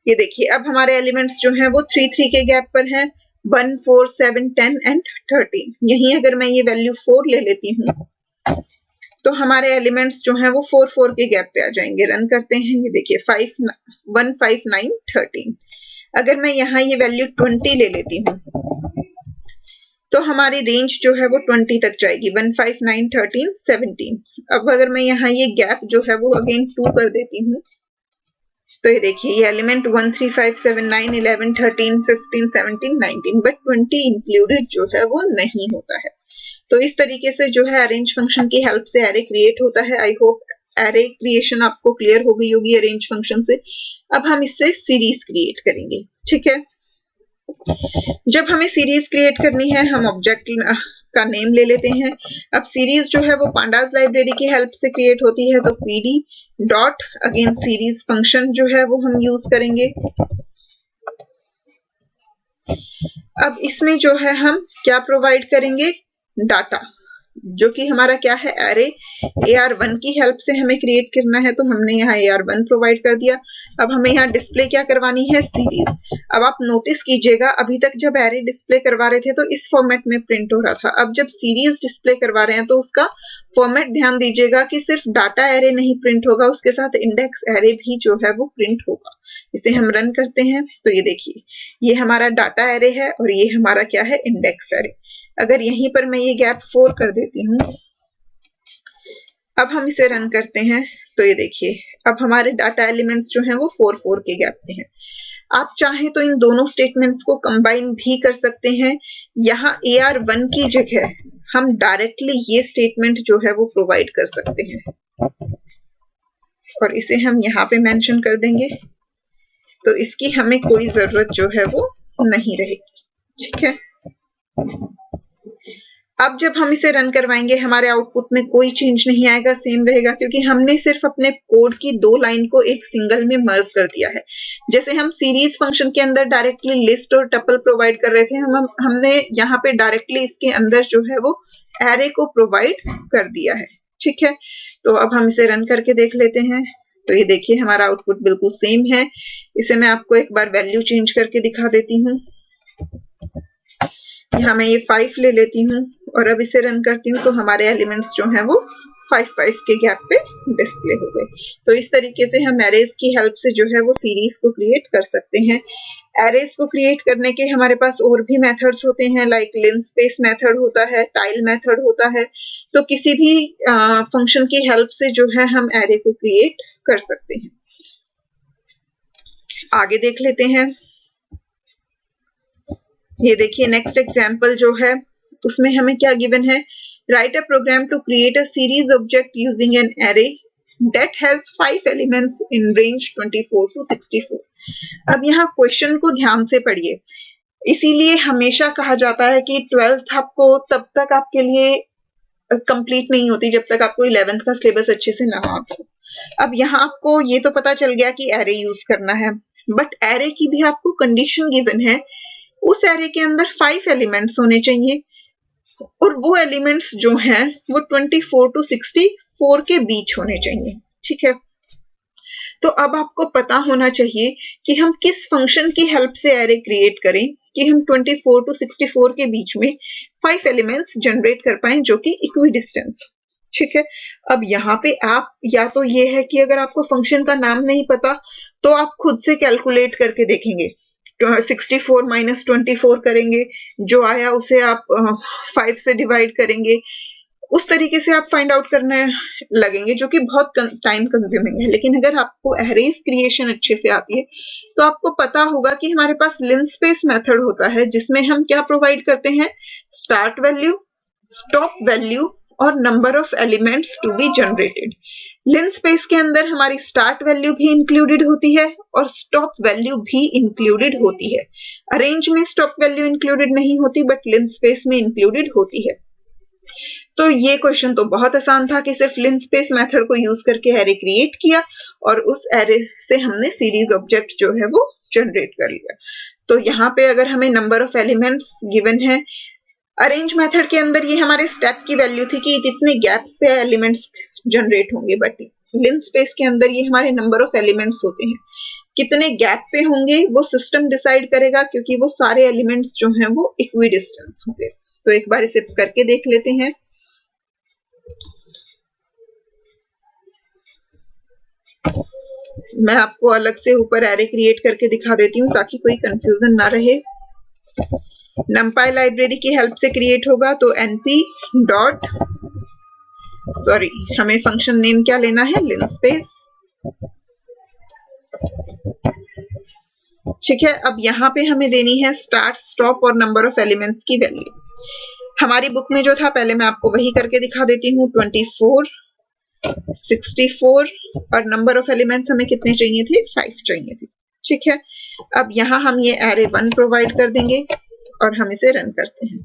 ये देखिए, अब हमारे एलिमेंट्स जो हैं वो 3 3 के गैप पर हैं, 1 4 7 10 एंड 13। यहीं अगर मैं ये वैल्यू 4 ले लेती हूँ तो हमारे एलिमेंट्स जो हैं वो 4 4 के गैप पे आ जाएंगे। रन करते हैं, ये देखिए 1 5 9 13। अगर मैं यहाँ ये वैल्यू 20 ले लेती हूँ तो हमारी रेंज जो है वो 20 तक जाएगी, 1 5 9 13 17। अब अगर मैं यहाँ ये गैप जो है वो अगेन 2 कर देती हूँ तो ये देखिए ये एलिमेंट 1 3 5 7 9 11 13 15 17 19, बट 20 इंक्लूडेड जो है वो नहीं होता है। तो इस तरीके से जो है अरेंज फंक्शन की हेल्प से एरे क्रिएट होता है। आई होप एरे क्रिएशन आपको क्लियर हो गई होगी अरेंज फंक्शन से। अब हम इससे सीरीज क्रिएट करेंगे, ठीक है। जब हमें सीरीज क्रिएट करनी है हम ऑब्जेक्ट का नेम ले लेते हैं। अब सीरीज जो है वो पांडास लाइब्रेरी की हेल्प से क्रिएट होती है, तो PD dot again series function जो है वो हम यूज करेंगे। अब इसमें जो है हम क्या प्रोवाइड करेंगे, डाटा, जो कि हमारा क्या है एरे AR1 की हेल्प से हमें क्रिएट करना है, तो हमने यहाँ AR1 प्रोवाइड कर दिया। अब हमें यहाँ डिस्प्ले क्या करवानी है, सीरीज। अब आप नोटिस कीजिएगा अभी तक जब एरे डिस्प्ले करवा रहे थे तो इस फॉर्मेट में प्रिंट हो रहा था। अब जब सीरीज डिस्प्ले करवा रहे हैं तो उसका फॉर्मेट ध्यान दीजिएगा कि सिर्फ डाटा एरे नहीं प्रिंट होगा, उसके साथ इंडेक्स एरे भी जो है वो प्रिंट होगा। इसे हम रन करते हैं तो ये देखिए ये हमारा डाटा एरे है और ये हमारा क्या है, इंडेक्स एरे। अगर यहीं पर मैं ये गैप 4 कर देती हूँ, अब हम इसे रन करते हैं तो ये देखिए अब हमारे डाटा एलिमेंट्स जो हैं वो 4 4 के गैप पे हैं। आप चाहें तो इन दोनों स्टेटमेंट्स को कंबाइन भी कर सकते हैं। यहाँ AR1 की जगह हम डायरेक्टली ये स्टेटमेंट जो है वो प्रोवाइड कर सकते हैं और इसे हम यहाँ पे मेंशन कर देंगे, तो इसकी हमें कोई जरूरत जो है वो नहीं रहेगी, ठीक है। अब जब हम इसे रन करवाएंगे हमारे आउटपुट में कोई चेंज नहीं आएगा, सेम रहेगा, क्योंकि हमने सिर्फ अपने कोड की 2 लाइन को एक सिंगल में मर्ज कर दिया है। जैसे हम सीरीज फंक्शन के अंदर डायरेक्टली लिस्ट और टपल प्रोवाइड कर रहे थे, हमने यहाँ पे डायरेक्टली इसके अंदर जो है वो एरे को प्रोवाइड कर दिया है, ठीक है। तो अब हम इसे रन करके देख लेते हैं तो ये देखिए हमारा आउटपुट बिल्कुल सेम है। इसे मैं आपको एक बार वैल्यू चेंज करके दिखा देती हूँ। यहाँ मैं ये 5 ले लेती हूँ और अब इसे रन करती हूँ तो हमारे एलिमेंट्स जो हैं वो 5 5 के गैप पे डिस्प्ले हो गए। तो इस तरीके से हम एरेज की हेल्प से जो है वो सीरीज को क्रिएट कर सकते हैं। एरेज को क्रिएट करने के हमारे पास और भी मेथड्स होते हैं, लाइक लिनस्पेस मेथड होता है, टाइल मेथड होता है। तो किसी भी फंक्शन की हेल्प से जो है हम एरे को क्रिएट कर सकते हैं। आगे देख लेते हैं। ये देखिए नेक्स्ट एग्जाम्पल जो है उसमें हमें क्या गिवन है, write a program to create a series object using an array that has 5 elements in range 24 to 64। अब यहाँ क्वेश्चन को ध्यान से पढ़िए, इसीलिए हमेशा कहा जाता है कि 12th आपको तब तक आपके लिए कंप्लीट नहीं होती जब तक आपको 11th का सिलेबस अच्छे से ना हो। अब यहाँ आपको ये तो पता चल गया कि एरे यूज करना है, बट एरे की भी आपको कंडीशन गिवन है। उस एरे के अंदर 5 एलिमेंट्स होने चाहिए और वो एलिमेंट्स जो हैं वो 24 to 64 के बीच होने चाहिए, ठीक है। तो अब आपको पता होना चाहिए कि हम किस फंक्शन की हेल्प से एरे क्रिएट करें कि हम 24 to 64 के बीच में 5 एलिमेंट्स जनरेट कर पाए जो कि इक्विडिस्टेंस, ठीक है। अब यहाँ पे आप या तो ये है कि अगर आपको फंक्शन का नाम नहीं पता तो आप खुद से कैलकुलेट करके देखेंगे, 64 माइनस 24 करेंगे, जो आया उसे आप 5 से डिवाइड करेंगे, उस तरीके से आप फाइंड आउट करने लगेंगे, जो कि बहुत टाइम कंज्यूमिंग है। लेकिन अगर आपको एरेज क्रिएशन अच्छे से आती है तो आपको पता होगा कि हमारे पास लिनस्पेस मेथड होता है जिसमें हम क्या प्रोवाइड करते हैं, स्टार्ट वैल्यू, स्टॉप वैल्यू और number of elements to be generated. Linspace के अंदर हमारी स्टार्ट वैल्यू भी इंक्लूडेड होती है और स्टॉप वैल्यू भी इंक्लूडेड होती है। अरेंज में स्टॉप वैल्यू इंक्लूडेड नहीं होती बट लिनस्पेस में इंक्लूडेड होती है। तो ये क्वेश्चन तो बहुत आसान था कि सिर्फ लिनस्पेस मेथड को यूज करके एरे क्रिएट किया और उस एरे से हमने सीरीज ऑब्जेक्ट जो है वो जनरेट कर लिया। तो यहाँ पे अगर हमें नंबर ऑफ एलिमेंट्स गिवन है, अरेंज मेथड के अंदर ये हमारे स्टेप की वैल्यू थी कि कितने गैप पे एलिमेंट्स जनरेट होंगे, बट लिनस्पेस के अंदर ये हमारे नंबर ऑफ एलिमेंट्स होते हैं। कितने गैप पे होंगे वो सिस्टम डिसाइड करेगा, क्योंकि वो सारे एलिमेंट्स जो हैं वो इक्विडिस्टेंस होंगे। तो एक बार इसे करके देख लेते हैं। मैं आपको अलग से ऊपर एरे क्रिएट करके दिखा देती हूँ ताकि कोई कंफ्यूजन ना रहे। numpy लाइब्रेरी की हेल्प से क्रिएट होगा, तो np डॉट सॉरी हमें फंक्शन नेम क्या लेना है, लिनस्पेस। ठीक है, अब यहाँ पे हमें देनी है स्टार्ट, स्टॉप और नंबर ऑफ एलिमेंट्स की वैल्यू। हमारी बुक में जो था पहले मैं आपको वही करके दिखा देती हूँ। 24, 64 और नंबर ऑफ एलिमेंट्स हमें कितने चाहिए थे, 5 चाहिए थे। ठीक है, अब यहाँ हम ये एरे 1 प्रोवाइड कर देंगे और हम इसे रन करते हैं।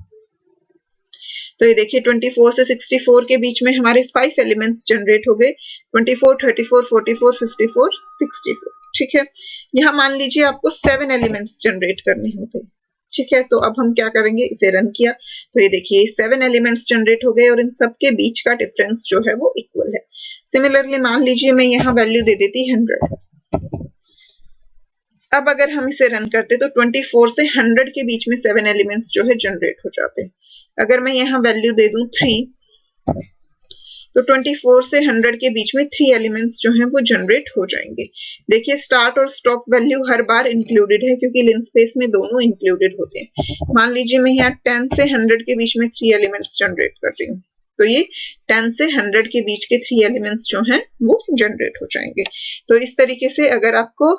तो ये देखिए 24 से 64 के बीच में हमारे 5 एलिमेंट्स जनरेट हो गए, 24, 34, 44, 54, 64। ठीक है, यहाँ मान लीजिए आपको 7 एलिमेंट्स जनरेट करने होते। ठीक है, तो अब हम क्या करेंगे, इसे रन किया तो ये देखिए 7 एलिमेंट्स जनरेट हो गए और इन सब के बीच का डिफरेंस जो है वो इक्वल है। सिमिलरली मान लीजिए मैं यहाँ वैल्यू दे देती 100। अब अगर हम इसे रन करते तो 24 से 100 के बीच में 7 एलिमेंट्स जो है जनरेट हो जाते हैं। अगर मैं यहाँ वैल्यू दे दूं 3, तो 24 से 100 के बीच में 3 एलिमेंट्स जो हैं वो जनरेट हो जाएंगे। देखिए स्टार्ट और स्टॉप वैल्यू हर बार इंक्लूडेड है क्योंकि लिनस्पेस में दोनों इंक्लूडेड होते हैं। मान लीजिए मैं यहाँ 10 से 100 के बीच में 3 एलिमेंट्स जनरेट कर रही हूँ, तो ये 10 से 100 के बीच के 3 एलिमेंट्स जो हैं वो जनरेट हो जाएंगे। तो इस तरीके से अगर आपको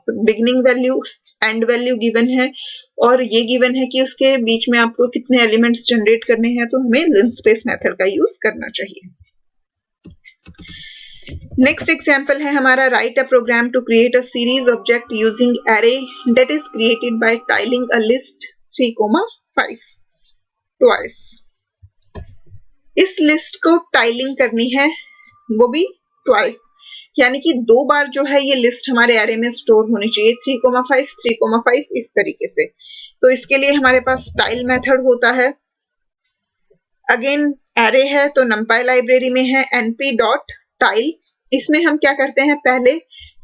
beginning value, and value given है और ये गिवन है कि उसके बीच में आपको कितने एलिमेंट्स जनरेट करने हैं, तो हमें लिनस्पेस मेथड का यूज करना चाहिए। नेक्स्ट एग्जांपल है हमारा, write a program to create a series object using array that is created by tiling a list 3,5 twice. इस लिस्ट को टाइलिंग करनी है, वो भी ट्वाइस, यानी कि 2 बार जो है ये लिस्ट हमारे एरे में स्टोर होनी चाहिए, 3,5 3,5 इस तरीके से। तो इसके लिए हमारे पास टाइल मेथड होता है। अगेन एरे है तो numpy लाइब्रेरी में है np.tile। इसमें हम क्या करते हैं, पहले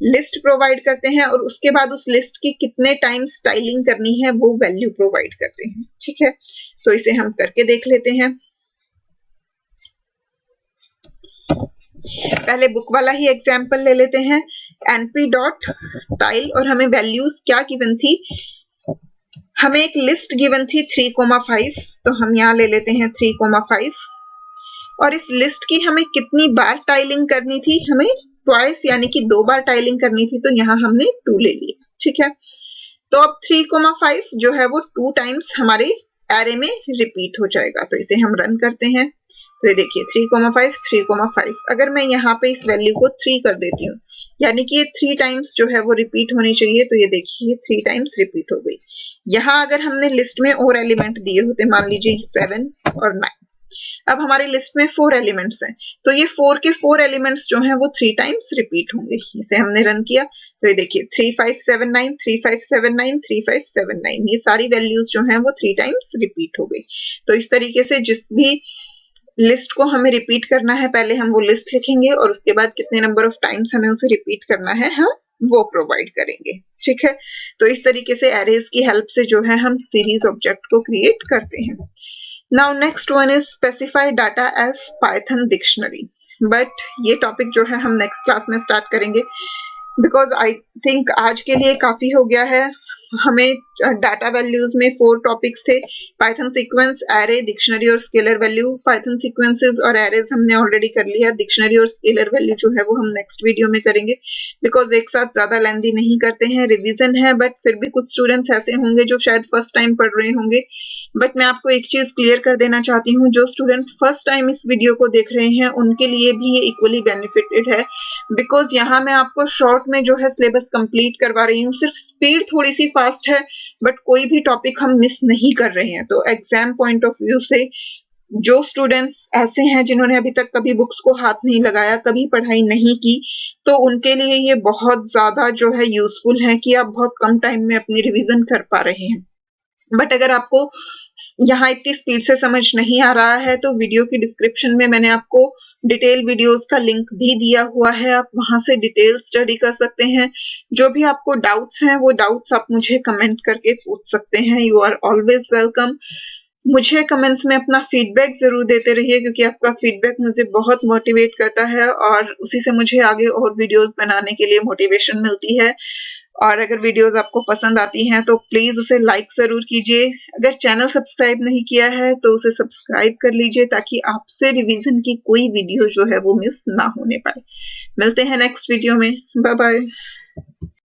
लिस्ट प्रोवाइड करते हैं और उसके बाद उस लिस्ट की कितने टाइम्स टाइलिंग करनी है वो वैल्यू प्रोवाइड करते हैं। ठीक है, तो इसे हम करके देख लेते हैं। पहले बुक वाला ही एग्जाम्पल ले लेते हैं, np.tile, और हमें वैल्यूज क्या गिवन थी, हमें एक लिस्ट गिवन थी 3,5, तो हम यहाँ ले लेते हैं 3,5 और इस लिस्ट की हमें कितनी बार टाइलिंग करनी थी, हमें ट्वाइस यानी कि 2 बार टाइलिंग करनी थी, तो यहाँ हमने 2 ले लिया। ठीक है, तो अब 3,5 जो है वो 2 टाइम्स हमारे एरे में रिपीट हो जाएगा। तो इसे हम रन करते हैं, तो ये देखिए 3,5 3,5। अगर मैं यहाँ पे इस वैल्यू को 3 कर देती हूँ, यानी कि ये 3 टाइम्स जो है वो रिपीट होनी चाहिए, तो ये देखिए 3 टाइम्स रिपीट हो गई। यहाँ अगर हमने लिस्ट में और एलिमेंट दिए होते, मान लीजिए 7 और 9, अब हमारी लिस्ट में 4 एलिमेंट्स हैं, तो ये 4 के 4 एलिमेंट्स जो हैं वो 3 टाइम्स रिपीट होंगे। इसे हमने रन किया तो ये देखिए 3579 3579 3579, ये सारी वैल्यूज जो हैं वो 3 टाइम्स रिपीट हो गई। तो इस तरीके से जिस भी लिस्ट को हमें रिपीट करना है, पहले हम वो लिस्ट लिखेंगे और उसके बाद कितने नंबर ऑफ टाइम्स हमें उसे रिपीट करना है हम वो प्रोवाइड करेंगे। ठीक है, तो इस तरीके से एरेज की हेल्प से जो है हम सीरीज ऑब्जेक्ट को क्रिएट करते हैं। Now next one is specify data as Python dictionary, but ये टॉपिक जो है हम नेक्स्ट क्लास में स्टार्ट करेंगे, बिकॉज आई थिंक आज के लिए काफी हो गया है। हमें डाटा वैल्यूज में 4 टॉपिक्स थे, पाइथन सीक्वेंस, एरे, डिक्शनरी और स्केलर वैल्यू। पाइथन सीक्वेंसेस और एरेज हमने ऑलरेडी कर लिया, डिक्शनरी और स्केलर वैल्यू जो है वो हम नेक्स्ट वीडियो में करेंगे, बिकॉज एक साथ ज्यादा लेंथी नहीं करते हैं, रिवीजन है, बट फिर भी कुछ स्टूडेंट्स ऐसे होंगे जो शायद फर्स्ट टाइम पढ़ रहे होंगे। बट मैं आपको एक चीज क्लियर कर देना चाहती हूँ, जो स्टूडेंट्स फर्स्ट टाइम इस वीडियो को देख रहे हैं उनके लिए भी ये इक्वली बेनिफिटेड है, बिकॉज यहाँ मैं आपको शॉर्ट में जो है सिलेबस कंप्लीट करवा रही हूँ। सिर्फ स्पीड थोड़ी सी फास्ट है, बट कोई भी टॉपिक हम मिस नहीं कर रहे हैं। तो एग्जाम पॉइंट ऑफ व्यू से जो स्टूडेंट्स ऐसे हैं जिन्होंने अभी तक कभी बुक्स को हाथ नहीं लगाया, कभी पढ़ाई नहीं की, तो उनके लिए ये बहुत ज्यादा जो है यूजफुल है कि आप बहुत कम टाइम में अपनी रिवीजन कर पा रहे हैं। बट अगर आपको यहाँ इतनी स्पीड से समझ नहीं आ रहा है, तो वीडियो की डिस्क्रिप्शन में मैंने आपको डिटेल वीडियोस का लिंक भी दिया हुआ है, आप वहां से डिटेल स्टडी कर सकते हैं। जो भी आपको डाउट्स हैं वो डाउट्स आप मुझे कमेंट करके पूछ सकते हैं, यू आर ऑलवेज वेलकम। मुझे कमेंट्स में अपना फीडबैक ज़रूर देते रहिए, क्योंकि आपका फीडबैक मुझे बहुत मोटिवेट करता है और उसी से मुझे आगे और वीडियोज़ बनाने के लिए मोटिवेशन मिलती है। और अगर वीडियोज़ आपको पसंद आती हैं तो प्लीज़ उसे लाइक ज़रूर कीजिए। अगर चैनल सब्सक्राइब नहीं किया है तो उसे सब्सक्राइब कर लीजिए, ताकि आपसे रिवीजन की कोई वीडियो जो है वो मिस ना होने पाए। मिलते हैं नेक्स्ट वीडियो में। Bye bye.